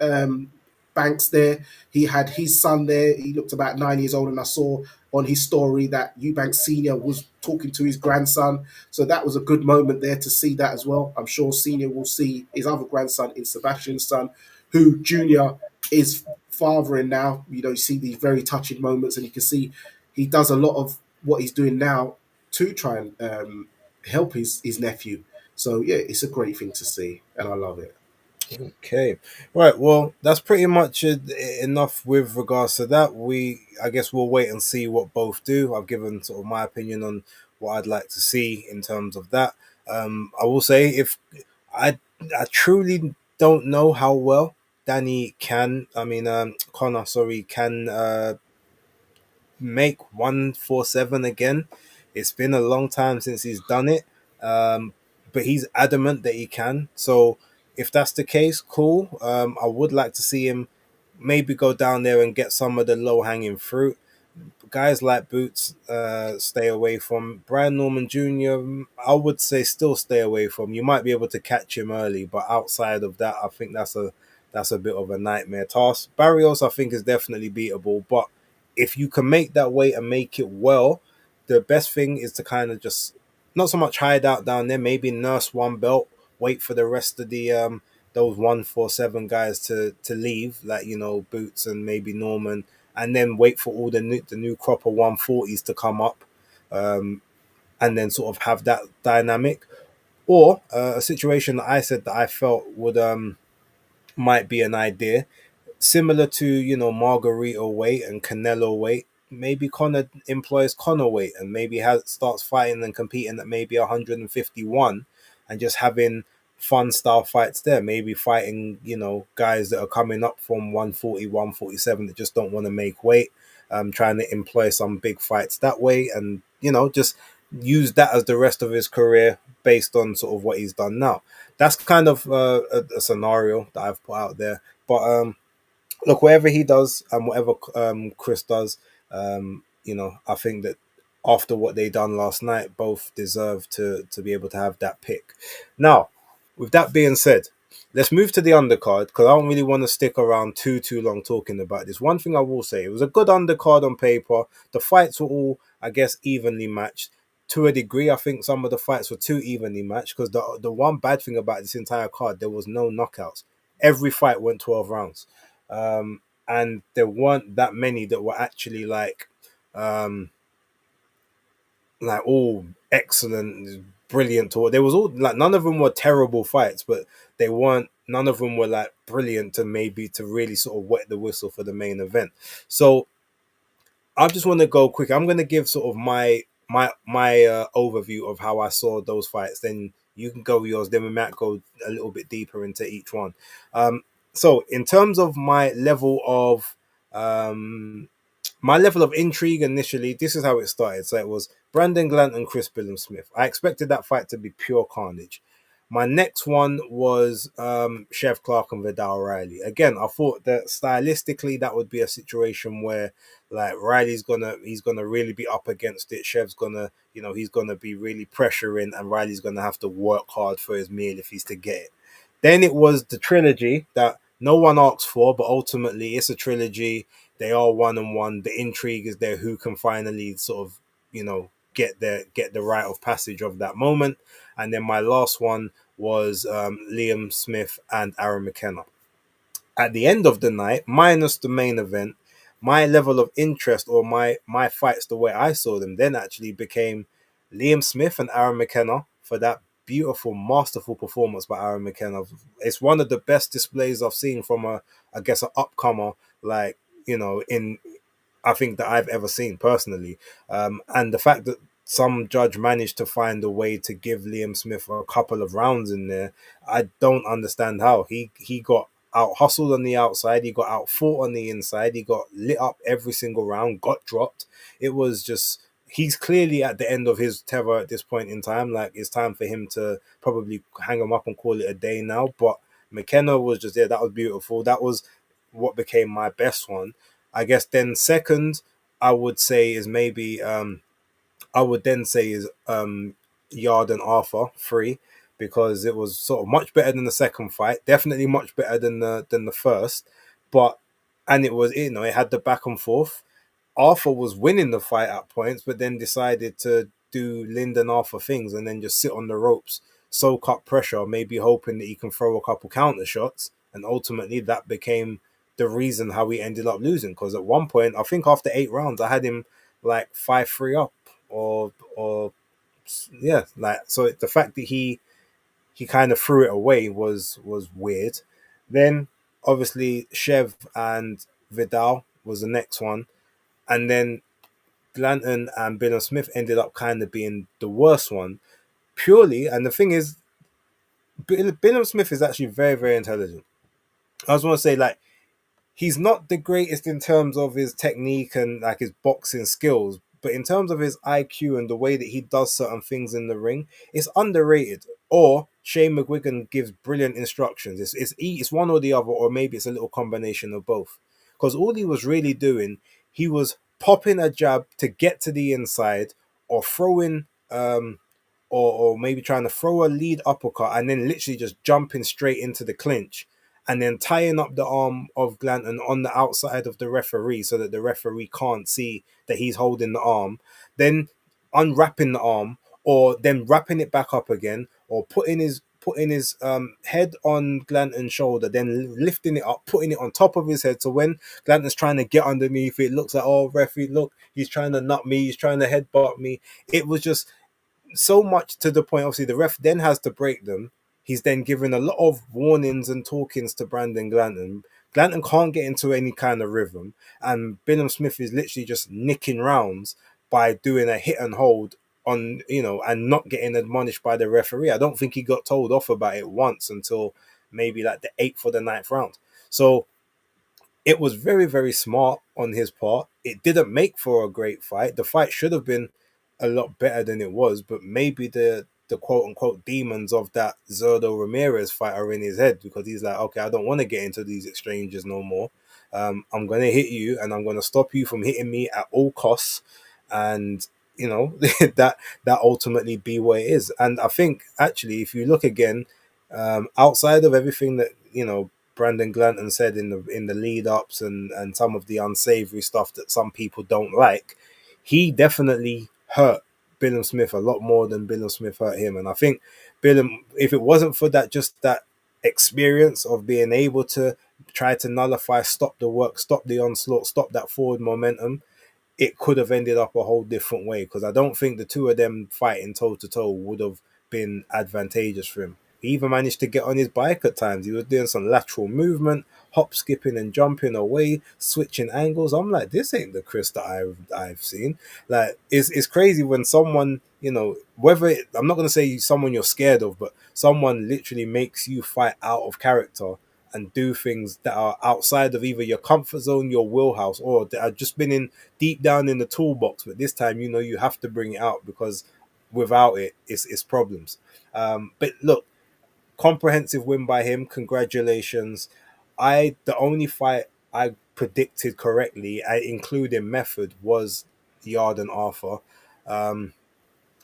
Banks there. He had his son there. He looked about 9 years old, and I saw on his story that Eubanks Senior was talking to his grandson. So that was a good moment there to see that as well. I'm sure Senior will see his other grandson in Sebastian's son, who Junior is fathering now. You see these very touching moments, and you can see he does a lot of what he's doing now to try and help his nephew. So yeah, it's a great thing to see, and I love it. Okay, right. Well, that's pretty much enough with regards to that. I guess, we'll wait and see what both do. I've given sort of my opinion on what I'd like to see in terms of that. I will say, if I, I truly don't know how well Danny can. I mean, Connor, sorry, can make 147 again. It's been a long time since he's done it, but he's adamant that he can. So if that's the case, cool. I would like to see him maybe go down there and get some of the low hanging fruit. Guys like Boots, stay away from. Brian Norman Jr., I would say still stay away from. You might be able to catch him early, but outside of that, I think that's a bit of a nightmare task. Barrios, I think, is definitely beatable, but if you can make that weight and make it well, the best thing is to kind of just not so much hide out down there, maybe nurse one belt, wait for the rest of the those 147 guys to leave, like Boots and maybe Norman, and then wait for all the new crop of 140s to come up. and then sort of have that dynamic, or a situation that I said that I felt would might be an idea similar to Margarito weight and Canelo weight. Maybe Connor employs Connor weight and maybe has starts fighting and competing at maybe 151 and just having fun style fights there. Maybe fighting guys that are coming up from 140, 147 that just don't want to make weight. Trying to employ some big fights that way, and just use that as the rest of his career based on sort of what he's done now. That's kind of a scenario that I've put out there. But look, whatever he does and whatever Chris does, I think that after what they done last night, both deserve to be able to have that pick. Now, with that being said, let's move to the undercard because I don't really want to stick around too long talking about this. One thing I will say, it was a good undercard on paper. The fights were all, I guess, evenly matched. To a degree, I think some of the fights were too evenly matched because the one bad thing about this entire card, there was no knockouts. Every fight went 12 rounds. And there weren't that many that were actually um, like all excellent, brilliant. Or there was all like none of them were terrible fights, but they weren't. None of them were like brilliant to maybe to really sort of wet the whistle for the main event. So I just want to go quick. I'm going to give sort of my overview of how I saw those fights. Then you can go yours. Then we might go a little bit deeper into each one. So in terms of um, my level of intrigue initially, this is how it started. So it was Brandon Glant and Chris Billam-Smith. I expected that fight to be pure carnage. My next one was Chef Clark and Vidal Riley. Again, I thought that stylistically that would be a situation where like he's gonna really be up against it. Chef's gonna he's gonna be really pressuring, and Riley's gonna have to work hard for his meal if he's to get it. Then it was the trilogy that no one asked for, but ultimately it's a trilogy. They are one and one. The intrigue is there. Who can finally sort of get the rite of passage of that moment? And then my last one was Liam Smith and Aaron McKenna. At the end of the night, minus the main event, my level of interest or my fights, the way I saw them, then actually became Liam Smith and Aaron McKenna for that beautiful, masterful performance by Aaron McKenna. It's one of the best displays I've seen from I guess, an upcomer, like in I think that I've ever seen personally. And the fact that some judge managed to find a way to give Liam Smith a couple of rounds in there, I don't understand how. He got out hustled on the outside, he got out fought on the inside, he got lit up every single round, got dropped. It was just he's clearly at the end of his tether at this point in time. Like it's time for him to probably hang him up and call it a day now. But McKenna was just there. That was beautiful. That was what became my best one. I guess then second, I would say is maybe I would then say is Yard and Arthur free because it was sort of much better than the second fight, definitely much better than the first, but and it was it had the back and forth. Arthur was winning the fight at points, but then decided to do Lyndon Arthur things and then just sit on the ropes, soak up pressure, maybe hoping that he can throw a couple counter shots. And ultimately, that became the reason how he ended up losing. Because at one point, I think after 8 rounds, I had him like 5-3 up, or yeah, like so. The fact that he kind of threw it away was weird. Then obviously Chev and Vidal was the next one, and then Glanton and Billam Smith ended up kind of being the worst one purely. And the thing is, Billam Smith is actually very, very intelligent. I just want to say, like, he's not the greatest in terms of his technique and like his boxing skills, but in terms of his IQ and the way that he does certain things in the ring, it's underrated. Or Shane McGuigan gives brilliant instructions. It's one or the other, or maybe it's a little combination of both. Because all he was really doing, he was popping a jab to get to the inside, or throwing or maybe trying to throw a lead uppercut and then literally just jumping straight into the clinch and then tying up the arm of Glanton on the outside of the referee so that the referee can't see that he's holding the arm, then unwrapping the arm or then wrapping it back up again or putting his head on Glanton's shoulder, then lifting it up, putting it on top of his head. So when Glanton's trying to get underneath, it looks like, oh, referee, look, he's trying to nut me, he's trying to headbutt me. It was just so much to the point. Obviously, the ref then has to break them. He's then given a lot of warnings and talkings to Brandon Glanton. Glanton can't get into any kind of rhythm, and Bilham Smith is literally just nicking rounds by doing a hit and hold on, and not getting admonished by the referee. I don't think he got told off about it once until maybe like the eighth or the ninth round. So it was very, very smart on his part. It didn't make for a great fight. The fight should have been a lot better than it was, but maybe the quote unquote demons of that Zerdo Ramirez fight are in his head, because he's like, okay, I don't want to get into these exchanges no more. I'm going to hit you, and I'm going to stop you from hitting me at all costs. And that ultimately be what it is. And I think actually, if you look again, outside of everything that Brandon Glanton said in the lead ups, and some of the unsavory stuff that some people don't like, he definitely hurt Bilham Smith a lot more than Bilham Smith hurt him. And I think Bilham, if it wasn't for that experience of being able to try to nullify, stop the work, stop the onslaught, stop that forward momentum, it could have ended up a whole different way, because I don't think the two of them fighting toe to toe would have been advantageous for him. He even managed to get on his bike at times. He was doing some lateral movement, hop skipping and jumping away, switching angles. I'm like, this ain't the Chris that I've seen. Like, it's crazy when someone, I'm not gonna say someone you're scared of, but someone literally makes you fight out of character and do things that are outside of either your comfort zone, your wheelhouse, or that have just been in deep down in the toolbox. But this time, you have to bring it out, because without it, it's problems. But look, comprehensive win by him. Congratulations. The only fight I predicted correctly, I including method, was Yard and Arthur. Um,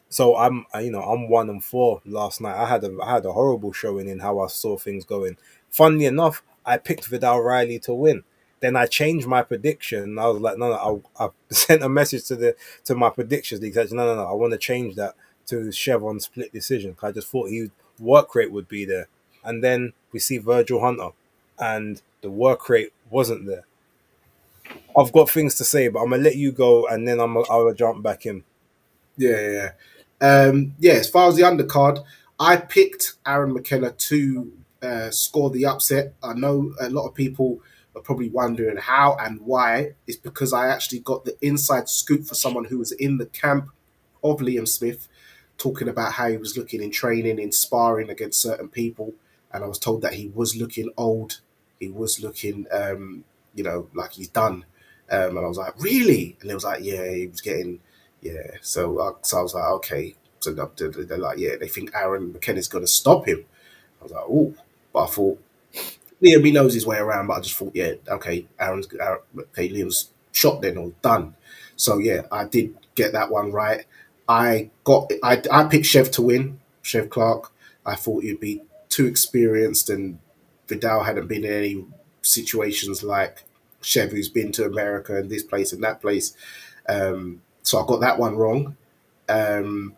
so I'm 1-4 last night. I had a horrible showing in how I saw things going. Funnily enough, I picked Vidal Riley to win. Then I changed my prediction. I was like, no, I sent a message to my predictions league. Said, no, I want to change that to Chevron split decision. I just thought his work rate would be there. And then we see Virgil Hunter, and the work rate wasn't there. I've got things to say, but I'm gonna let you go, and then I'll jump back in. Yeah. As far as the undercard, I picked Aaron McKenna to score the upset. I know a lot of people are probably wondering how and why. It's because I actually got the inside scoop for someone who was in the camp of Liam Smith, talking about how he was looking in training, in sparring against certain people, and I was told that he was looking old. He was looking, like he's done. And I was like, really? And it was like, yeah, he was getting, yeah. So I was like, okay. So they're like, yeah, they think Aaron McKenna's going to stop him. I was like, oh, but I thought Liam, he knows his way around, but I just thought, yeah, okay, okay, Liam's shot then or done. So yeah, I did get that one right. I picked Chev to win, Chev Clark. I thought he'd be too experienced, and Vidal hadn't been in any situations like Chev, who's been to America and this place and that place. So I got that one wrong. Um,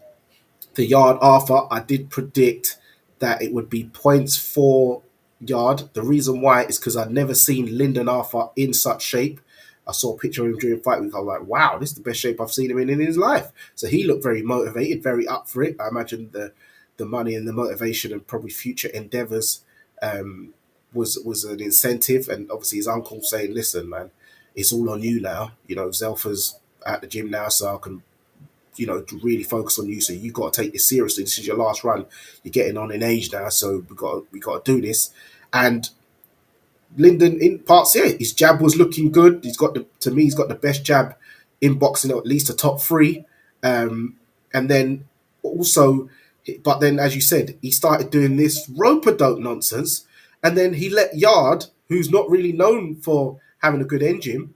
the Yard Arthur, I did predict that it would be points for Yard. The reason why is because I'd never seen Lyndon Arthur in such shape. I saw a picture of him during fight week. I was like, wow, this is the best shape I've seen him in his life. So he looked very motivated, very up for it. I imagine the money and the motivation and probably future endeavours was an incentive. And obviously his uncle saying, listen, man, it's all on you now. Zelfa's at the gym now, so I can to really focus on you. So you got to take this seriously. This is your last run. You're getting on in age now, so we got to do this. And Lyndon in parts, yeah, his jab was looking good. He's got the best jab in boxing, or at least a top three. And then also, but then as you said, he started doing this rope dope nonsense, and then he let Yard, who's not really known for having a good engine,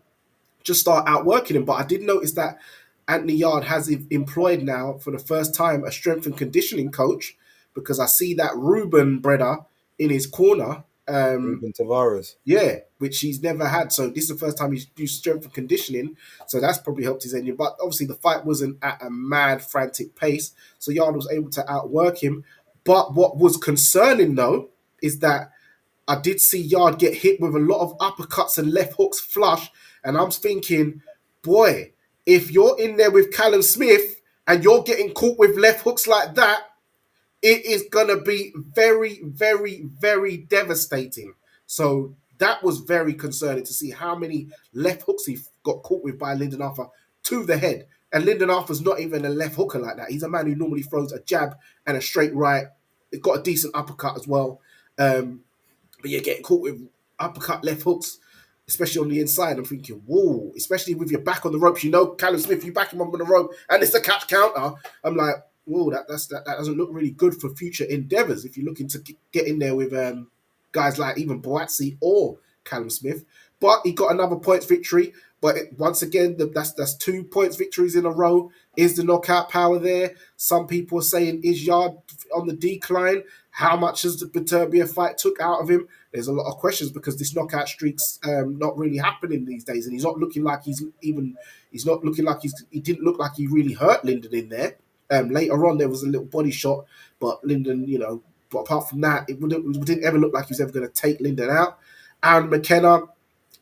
just start outworking him. But I did notice that Anthony Yard has employed now for the first time a strength and conditioning coach, because I see that Ruben Breda in his corner. Ruben Tavares. Yeah, which he's never had. So this is the first time he's used strength and conditioning. So that's probably helped his engine. But obviously the fight wasn't at a mad, frantic pace. So Yard was able to outwork him. But what was concerning though is that I did see Yard get hit with a lot of uppercuts and left hooks flush. And I'm thinking, boy, if you're in there with Callum Smith, and you're getting caught with left hooks like that, it is going to be very, very, very devastating. So that was very concerning to see how many left hooks he got caught with by Lyndon Arthur to the head. And Lyndon Arthur's not even a left hooker like that. He's a man who normally throws a jab and a straight right. He's got a decent uppercut as well. But you're getting caught with uppercut left hooks, especially on the inside. I'm thinking, whoa, especially with your back on the ropes. You know, Callum Smith, you back him up on the rope, and it's a catch counter. I'm like, whoa, that doesn't look really good for future endeavors if you're looking to get in there with guys like even Boatsi or Callum Smith. But he got another points victory. But once again, that's 2 points victories in a row. Is the knockout power there? Some people are saying is Yard on the decline. How much has the Beterbiev fight took out of him? There's a lot of questions because this knockout streak's not really happening these days, and he's not looking like he's not looking like he didn't look like he really hurt Lyndon in there. Later on, there was a little body shot, but Lyndon, but apart from that, it didn't ever look like he was ever going to take Lyndon out. Aaron McKenna,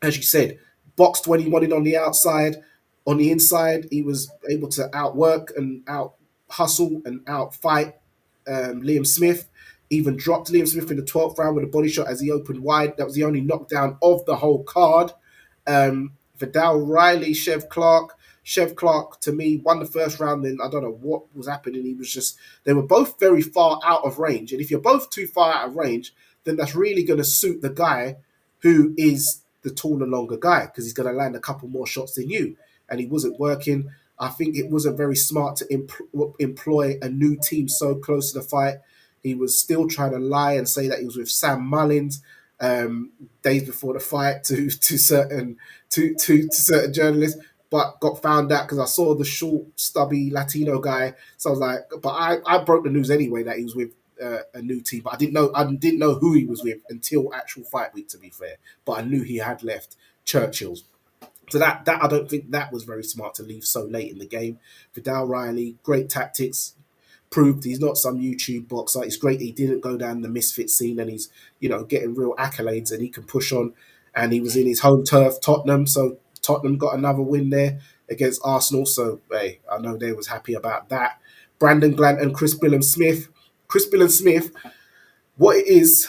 as you said, boxed when he wanted on the outside. On the inside, he was able to outwork and out hustle and out fight Liam Smith. Even dropped Liam Smith in the 12th round with a body shot as he opened wide. That was the only knockdown of the whole card. Vidal Riley, Chev Clark. Chev Clark, to me, won the first round. Then I don't know what was happening. They were both very far out of range. And if you're both too far out of range, then that's really going to suit the guy who is the taller, longer guy because he's going to land a couple more shots than you. And he wasn't working. I think it wasn't very smart to employ a new team so close to the fight. He was still trying to lie and say that he was with Sam Mullins days before the fight to certain journalists, but got found out because I saw the short, stubby Latino guy. So I was like, but I broke the news anyway that he was with a new team, but I didn't know who he was with until actual fight week. To be fair, but I knew he had left Churchill's. So that I don't think that was very smart to leave so late in the game. Vidal Riley, great tactics, proved he's not some YouTube boxer. It's great he didn't go down the misfit scene and he's, getting real accolades and he can push on. And he was in his home turf, Tottenham. So Tottenham got another win there against Arsenal. So, hey, I know they was happy about that. Brandon Glant and Chris Billam-Smith. Chris Billam-Smith, what it is,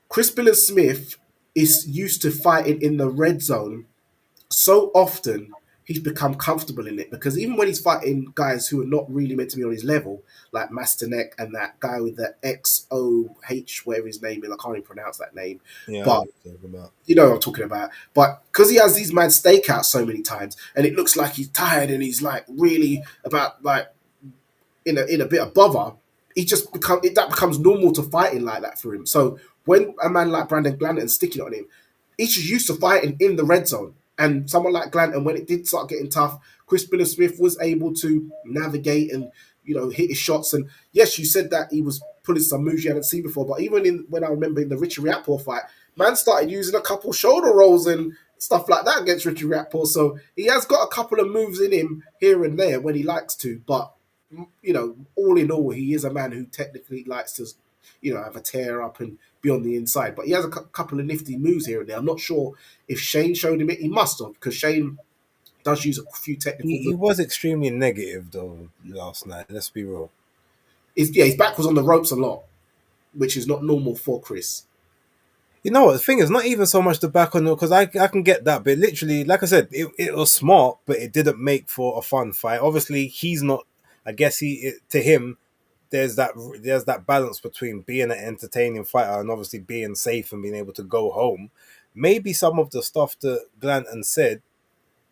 Chris Billam-Smith is used to fighting in the red zone so often he's become comfortable in it because even when he's fighting guys who are not really meant to be on his level, like Masterneck and that guy with the XOH, whatever his name is, I can't even pronounce that name. Yeah, But you know what I'm talking about. But because he has these mad stakeouts so many times, and it looks like he's tired and he's like really about like in a bit of bother, that becomes normal to fighting like that for him. So when a man like Brandon Glanton sticking on him, he's just used to fighting in the red zone. And someone like Glanton, when it did start getting tough, Chris Billam-Smith was able to navigate and hit his shots. And yes, you said that he was pulling some moves you hadn't seen before, but even when I remember in the Richie Riakporhe fight, man started using a couple shoulder rolls and stuff like that against Richie Riakporhe. So he has got a couple of moves in him here and there when he likes to, but all in all, he is a man who technically likes to, have a tear up and be on the inside. But he has a couple of nifty moves here and there. I'm not sure if Shane showed him it. He must have, because Shane does use a few technical he moves. was extremely negative though last night. Let's be real. His back was on the ropes a lot, which is not normal for Chris. You know what? The thing is, not even so much the back on the because I can get that, but literally, like I said, it was smart, but it didn't make for a fun fight. Obviously, he's not. I guess to him, there's that balance between being an entertaining fighter and obviously being safe and being able to go home. Maybe some of the stuff that Glanton said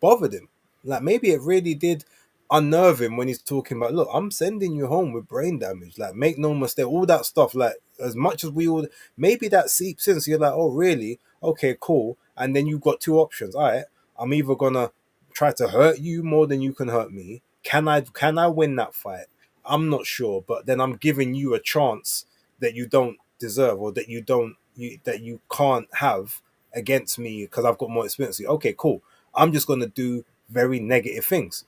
bothered him. Like maybe it really did unnerve him when he's talking about, look, I'm sending you home with brain damage. Like make no mistake, all that stuff. Like as much as we all, maybe that seeps in. So you're like, oh really? Okay, cool. And then you've got two options. All right, I'm either gonna try to hurt you more than you can hurt me. Can I win that fight? I'm not sure, but then I'm giving you a chance that you don't deserve or that you can't have against me because I've got more experience. Okay, cool. I'm just gonna do very negative things.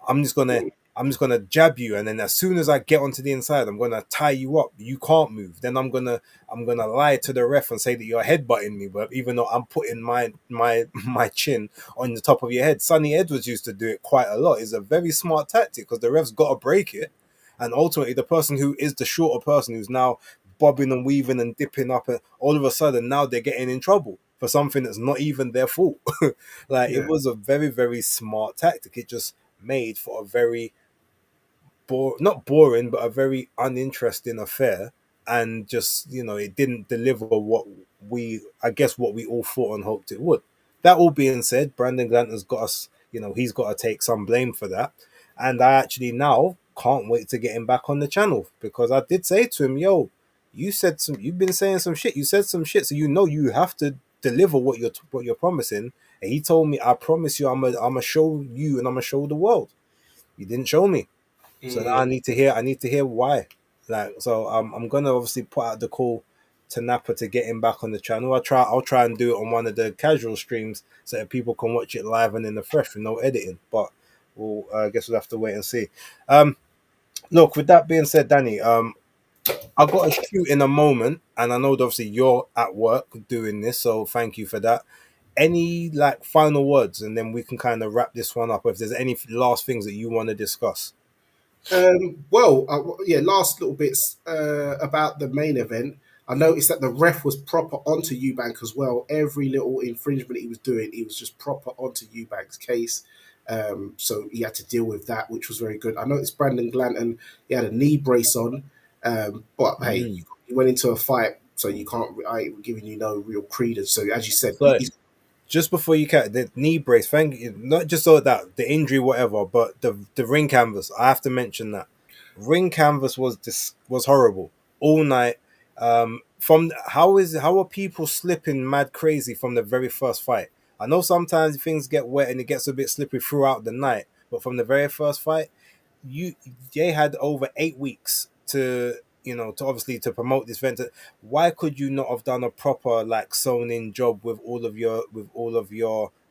I'm just gonna I'm just gonna jab you, and then as soon as I get onto the inside, I'm gonna tie you up. You can't move. Then I'm gonna lie to the ref and say that you're headbutting me, but even though I'm putting my my chin on the top of your head. Sonny Edwards used to do it quite a lot. It's a very smart tactic because the ref's got to break it, and ultimately the person who is the shorter person who's now bobbing and weaving and dipping up, and all of a sudden now they're getting in trouble for something that's not even their fault. Like it Yeah. was a very very smart tactic. It just made for a very not boring, but a very uninteresting affair. And just it didn't deliver what I guess what we all thought and hoped it would. That all being said, Brandon Glanter's got us. He's got to take some blame for that. And I actually now can't wait to get him back on the channel because I did say to him, "Yo, you've been saying some shit. You said some shit, so you have to deliver what you're promising." And he told me, "I promise you, I'm gonna show you and I'm gonna show the world." You didn't show me. So now Mm. I need to hear why. Like so I'm gonna obviously put out the call to Napper to get him back on the channel. I'll try and do it on one of the casual streams so that people can watch it live and in the fresh with no editing. But we'll I guess we'll have to wait and see. Um Look, with that being said, Danny, I've got to shoot in a moment and I know that obviously you're at work doing this, so thank you for that. Any like final words and then we can kind of wrap this one up if there's any last things that you want to discuss. Yeah, last little bits about the main event. I noticed that the ref was proper onto Eubank as well. Every little infringement he was doing, he was just proper onto Eubank's case. So he had to deal with that, which was very good. I noticed Brandon Glanton, he had a knee brace on, but hey, Mm. he went into a fight, so you can't. I ain't giving you no real credence. So as you said, So just before you cut the knee brace, thank you. Not just all that, the injury, whatever, but the ring canvas. I have to mention that ring canvas was horrible all night. From how are people slipping mad crazy from the very first fight? I know sometimes things get wet and it gets a bit slippery throughout the night, but from the very first fight, you they had over 8 weeks to to obviously to promote this event. Why could you not have done a proper like sewn in job with all of your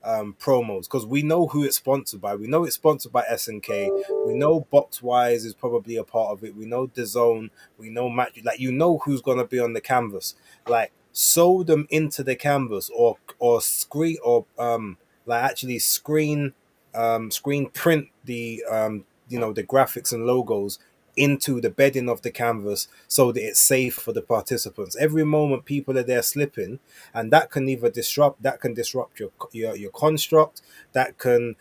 promos? Because we know who it's sponsored by. We know it's sponsored by SNK. We know Boxwise is probably a part of it. We know DAZN. We know Match. Like who's gonna be on the canvas. Like sew them into the canvas or screen or like actually screen print the graphics and logos into the bedding of the canvas so that it's safe for the participants. Every moment people are there slipping, and that can disrupt your construct, that can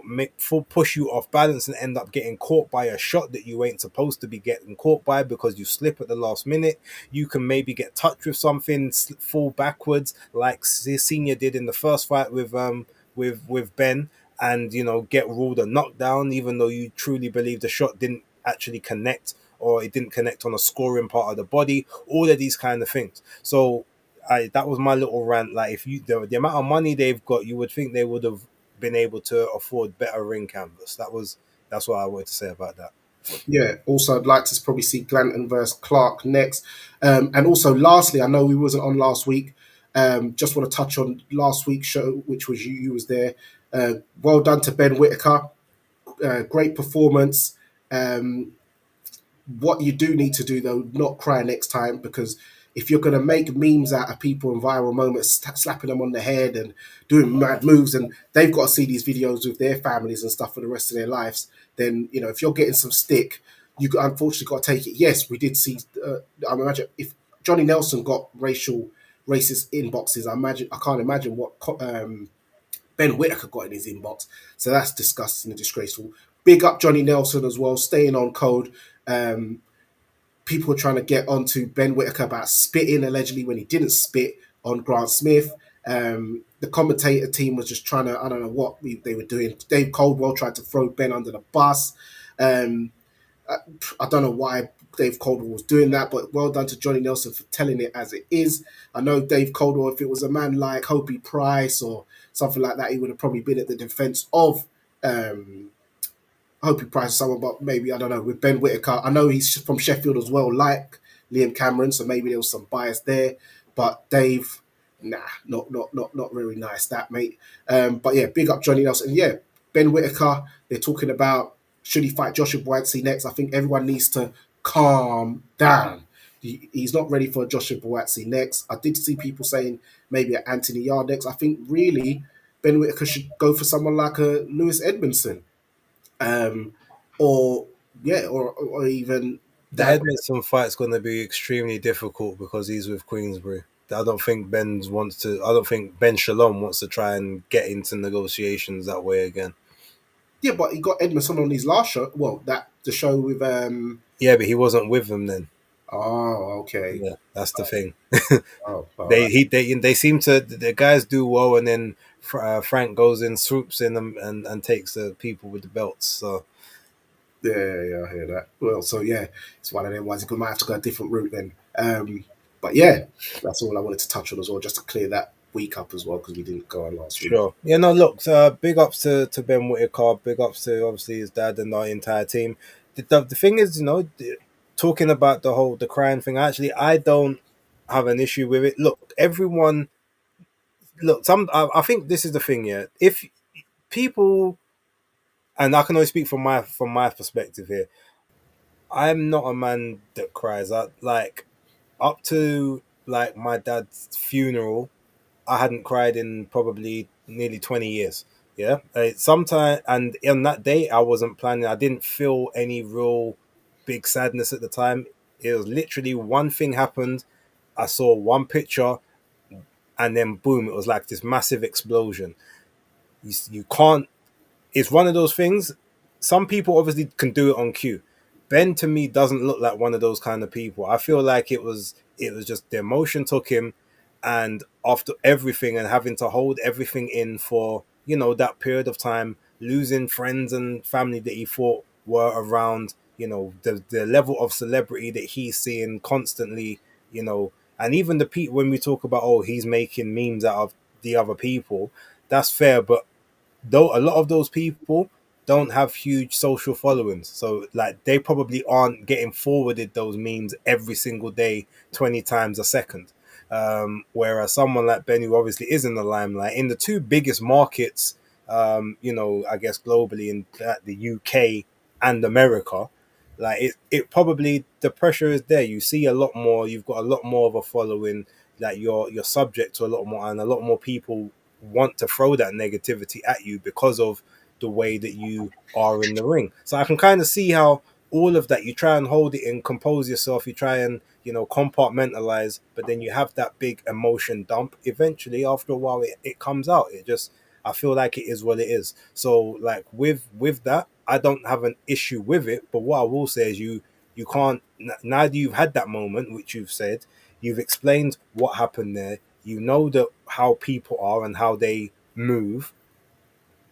make full push you off balance and end up getting caught by a shot that you ain't supposed to be getting caught by because you slip at the last minute. You can maybe get touched with something, fall backwards like Senior did in the first fight with Ben, and get ruled a knockdown even though you truly believe the shot didn't actually connect or it didn't connect on a scoring part of the body. All of these kind of things. So that was my little rant. Like if the amount of money they've got, you would think they would have been able to afford better ring canvas. That's what I wanted to say about that. Yeah. Also, I'd like to probably see Glanton versus Clark next. And also, lastly, I know we wasn't on last week. Just want to touch on last week's show, which was you. You was there. Well done to Ben Whitaker. Great performance. Um, what you do need to do though, not cry next time, because if you're going to make memes out of people in viral moments, slapping them on the head and doing mad moves, and they've got to see these videos with their families and stuff for the rest of their lives, then if you're getting some stick, you unfortunately got to take it. Yes, we did see. I imagine if Johnny Nelson got racist inboxes, I can't imagine what Ben Whitaker got in his inbox. So that's disgusting and disgraceful. Big up Johnny Nelson as well, staying on code. Um, People were trying to get onto Ben Whitaker about spitting allegedly when he didn't spit on Grant Smith. The commentator team was just trying to, I don't know what they were doing. Dave Coldwell tried to throw Ben under the bus. Um, I don't know why Dave Coldwell was doing that, but well done to Johnny Nelson for telling it as it is. I know Dave Coldwell, if it was a man like Hobie Price or something like that, he would have probably been at the defense of Hopey Price or someone, but maybe I don't know. With Ben Whitaker, I know he's from Sheffield as well, like Liam Cameron, so maybe there was some bias there. But Dave, nah, not very nice that mate. But yeah, big up Johnny Nelson. And yeah, Ben Whitaker. They're talking about should he fight Joshua Buatsi next? I think everyone needs to calm down. He's not ready for Joshua Buatsi next. I did see people saying maybe at Anthony Yarde next. I think really Ben Whitaker should go for someone like a Lewis Edmondson, um, or yeah, or even The that. Edmondson fight's going to be extremely difficult because he's with Queensbury. I don't think Ben wants to. I don't think Ben Shalom wants to try and get into negotiations that way again. Yeah, but he got Edmondson on his last show. Well, that the show with Yeah, but he wasn't with them then. Oh, okay. Yeah, that's the thing. Oh, all They right. he they seem to the guys do well, and then Frank goes in, swoops in them, and takes the people with the belts. So Yeah, I hear that. Well, so yeah, it's one of them ones. You might have to go a different route then. But yeah, that's all I wanted to touch on as well, just to clear that week up as well, because we didn't go on last week. sure, yeah, no, look, big ups to Ben Whitaker, big ups to obviously his dad and the entire team. The thing is, talking about the crying thing. Actually, I don't have an issue with it. Look, everyone, look, I think this is the thing. Yeah, if people, and I can only speak from my perspective here. I'm not a man that cries. I like up to like my dad's funeral. I hadn't cried in probably nearly 20 years. Yeah, sometime, and on that day I wasn't planning. I didn't feel any real big sadness at the time. It was literally one thing happened. I saw one picture, and then boom! It was like this massive explosion. You can't, it's one of those things. Some people obviously can do it on cue. Ben to me doesn't look like one of those kind of people. I feel like it was just the emotion took him, and after everything and having to hold everything in for that period of time, losing friends and family that he thought were around, the level of celebrity that he's seeing constantly, and even the people when we talk about, oh, he's making memes out of the other people, that's fair, but though a lot of those people don't have huge social followings, so like they probably aren't getting forwarded those memes every single day 20 times a second, whereas someone like Ben, who obviously is in the limelight in the two biggest markets, I guess globally, in the UK and America, like it probably, the pressure is there. You see a lot more, you've got a lot more of a following, like you're subject to a lot more, and a lot more people want to throw that negativity at you because of the way that you are in the ring. So I can kind of see how all of that, you try and hold it and compose yourself, you try and compartmentalize, but then you have that big emotion dump. Eventually, after a while, it comes out. It just, I feel like it is what it is. So like with that, I don't have an issue with it. But what I will say is you can't, now that you've had that moment, which you've said, you've explained what happened there, you know that how people are and how they move.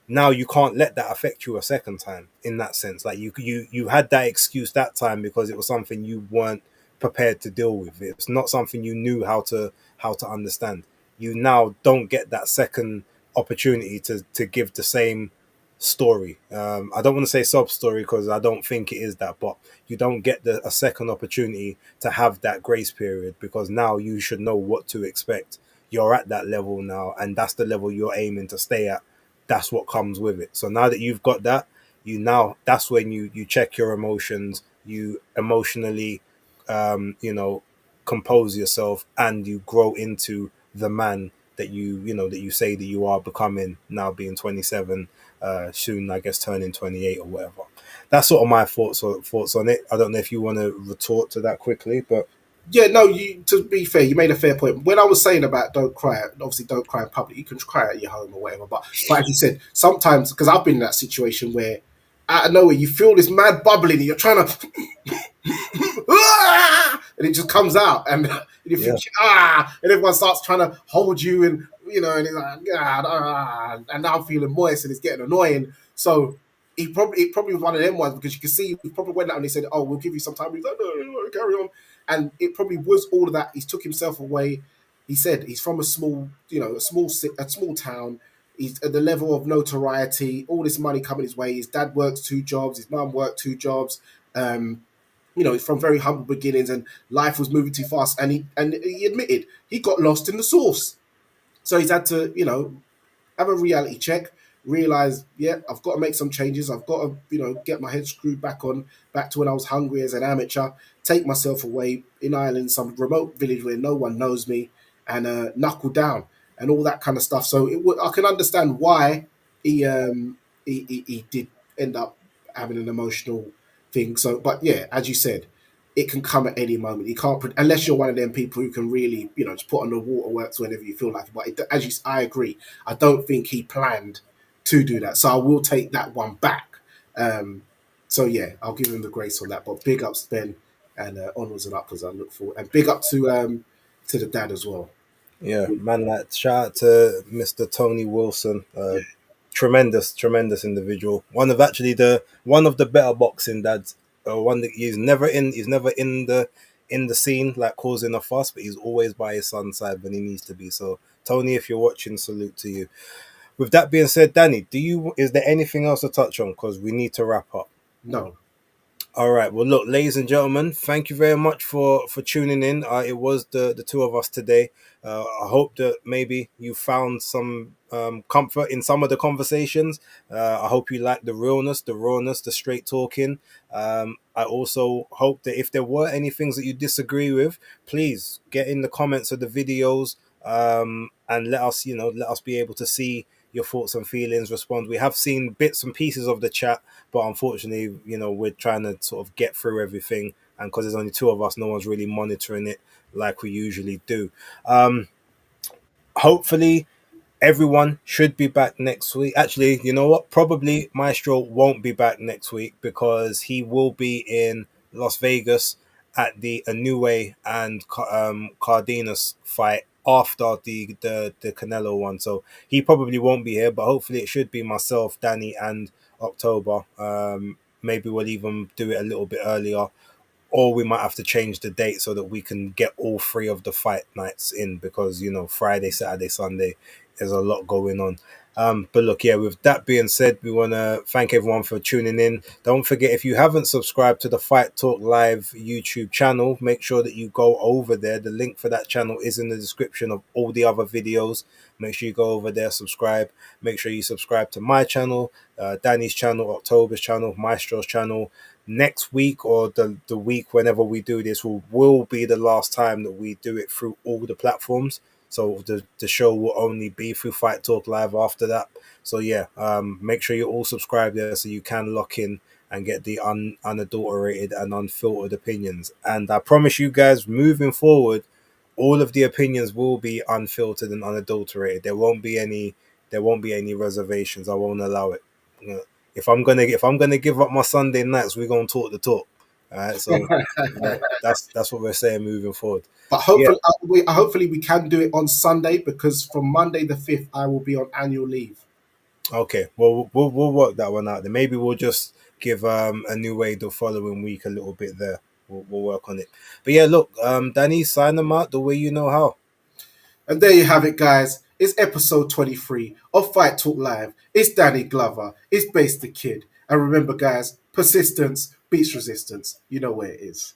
Now you can't let that affect you a second time, in that sense. Like you had that excuse that time because it was something you weren't prepared to deal with. It's not something you knew how to understand. You now don't get that second opportunity to give the same story. I don't want to say sub story because I don't think it is that, but you don't get a second opportunity to have that grace period, because now you should know what to expect. You're at that level now, and that's the level you're aiming to stay at. That's what comes with it. So now that you've got that, that's when you check your emotions, you emotionally, um, you know, compose yourself, and you grow into the man that you say that you are becoming, now being 27, soon I guess turning 28 or whatever. That's sort of my thoughts on it. I don't know if you want to retort to that quickly, but Yeah, no. You, to be fair, you made a fair point. When I was saying about don't cry, obviously don't cry in public. You can cry at your home or whatever. But as you said, sometimes, because I've been in that situation where out of nowhere you feel this mad bubbling, and you're trying to, and it just comes out, and you think yeah, and everyone starts trying to hold you, and and it's like and now I'm feeling moist, and it's getting annoying. So it probably was one of them ones, because you can see he probably went out and he said, "Oh, we'll give you some time." He's like, "No, no, no, carry on." And it probably was all of that. He took himself away. He said he's from a small, a small town. He's at the level of notoriety, all this money coming his way. His dad works 2 jobs. His mum worked 2 jobs. Um, he's from very humble beginnings, and life was moving too fast. And he admitted he got lost in the sauce. So he's had to, have a reality check, realized, yeah, I've got to make some changes. I've got to, get my head screwed back to when I was hungry as an amateur, take myself away in Ireland, some remote village where no one knows me, and knuckle down and all that kind of stuff. So I can understand why he, he did end up having an emotional thing. So, but yeah, as you said, it can come at any moment. You can't, unless you're one of them people who can really, just put on the waterworks whenever you feel like it. But I agree. I don't think he planned to do that. So I will take that one back. Um, so yeah, I'll give him the grace on that. But big ups Ben, and onwards and upwards. I look forward, and big up to the dad as well. Yeah, man, like shout out to Mr. Tony Wilson. Yeah, Tremendous individual. One of the better boxing dads. One that he's never in the scene like causing a fuss, but he's always by his son's side when he needs to be. So Tony, if you're watching, salute to you. With that being said, Danny, is there anything else to touch on? Because we need to wrap up. no, All right. Well, look, ladies and gentlemen, thank you very much for tuning in. It was the two of us today. I hope that maybe you found some comfort in some of the conversations. I hope you like the realness, the rawness, the straight talking. I also hope that if there were any things that you disagree with, please get in the comments of the videos, and let us be able to see your thoughts and feelings. Respond. We have seen bits and pieces of the chat, but unfortunately, we're trying to sort of get through everything, and because there's only two of us, no one's really monitoring it like we usually do. Hopefully everyone should be back next week. Actually, you know what? Probably Maestro won't be back next week because he will be in Las Vegas at the Inoue and Cardenas fight after the Canelo one. So he probably won't be here, but hopefully it should be myself, Danny, and October. Maybe we'll even do it a little bit earlier, or we might have to change the date so that we can get all three of the fight nights in, because Friday, Saturday, Sunday, there's a lot going on. But look, yeah, with that being said, we want to thank everyone for tuning in. Don't forget, if you haven't subscribed to the Fight Talk Live YouTube channel, make sure that you go over there. The link for that channel is in the description of all the other videos. Make sure you go over there, subscribe. Make sure you subscribe to my channel, Danny's channel, October's channel, Maestro's channel. Next week, or the week whenever we do this, will be the last time that we do it through all the platforms. So the show will only be through Fight Talk Live after that. So yeah, make sure you all subscribe there so you can lock in and get the unadulterated and unfiltered opinions. And I promise you guys, moving forward, all of the opinions will be unfiltered and unadulterated. There won't be any reservations. I won't allow it. You know, if I'm gonna give up my Sunday nights, we're gonna talk the talk. All right, so that's what we're saying moving forward. but Yeah. hopefully we can do it on Sunday because from Monday the 5th I will be on annual leave. Okay. Well, we'll work that one out. Then maybe we'll just give a new way the following week a little bit there. We'll work on it. But yeah, look, Danny, sign them out the way you know how. And there you have it, guys. It's episode 23 of Fight Talk Live. It's Danny Glover. It's Base the Kid. And remember, guys, persistence beats resistance. You know where it is.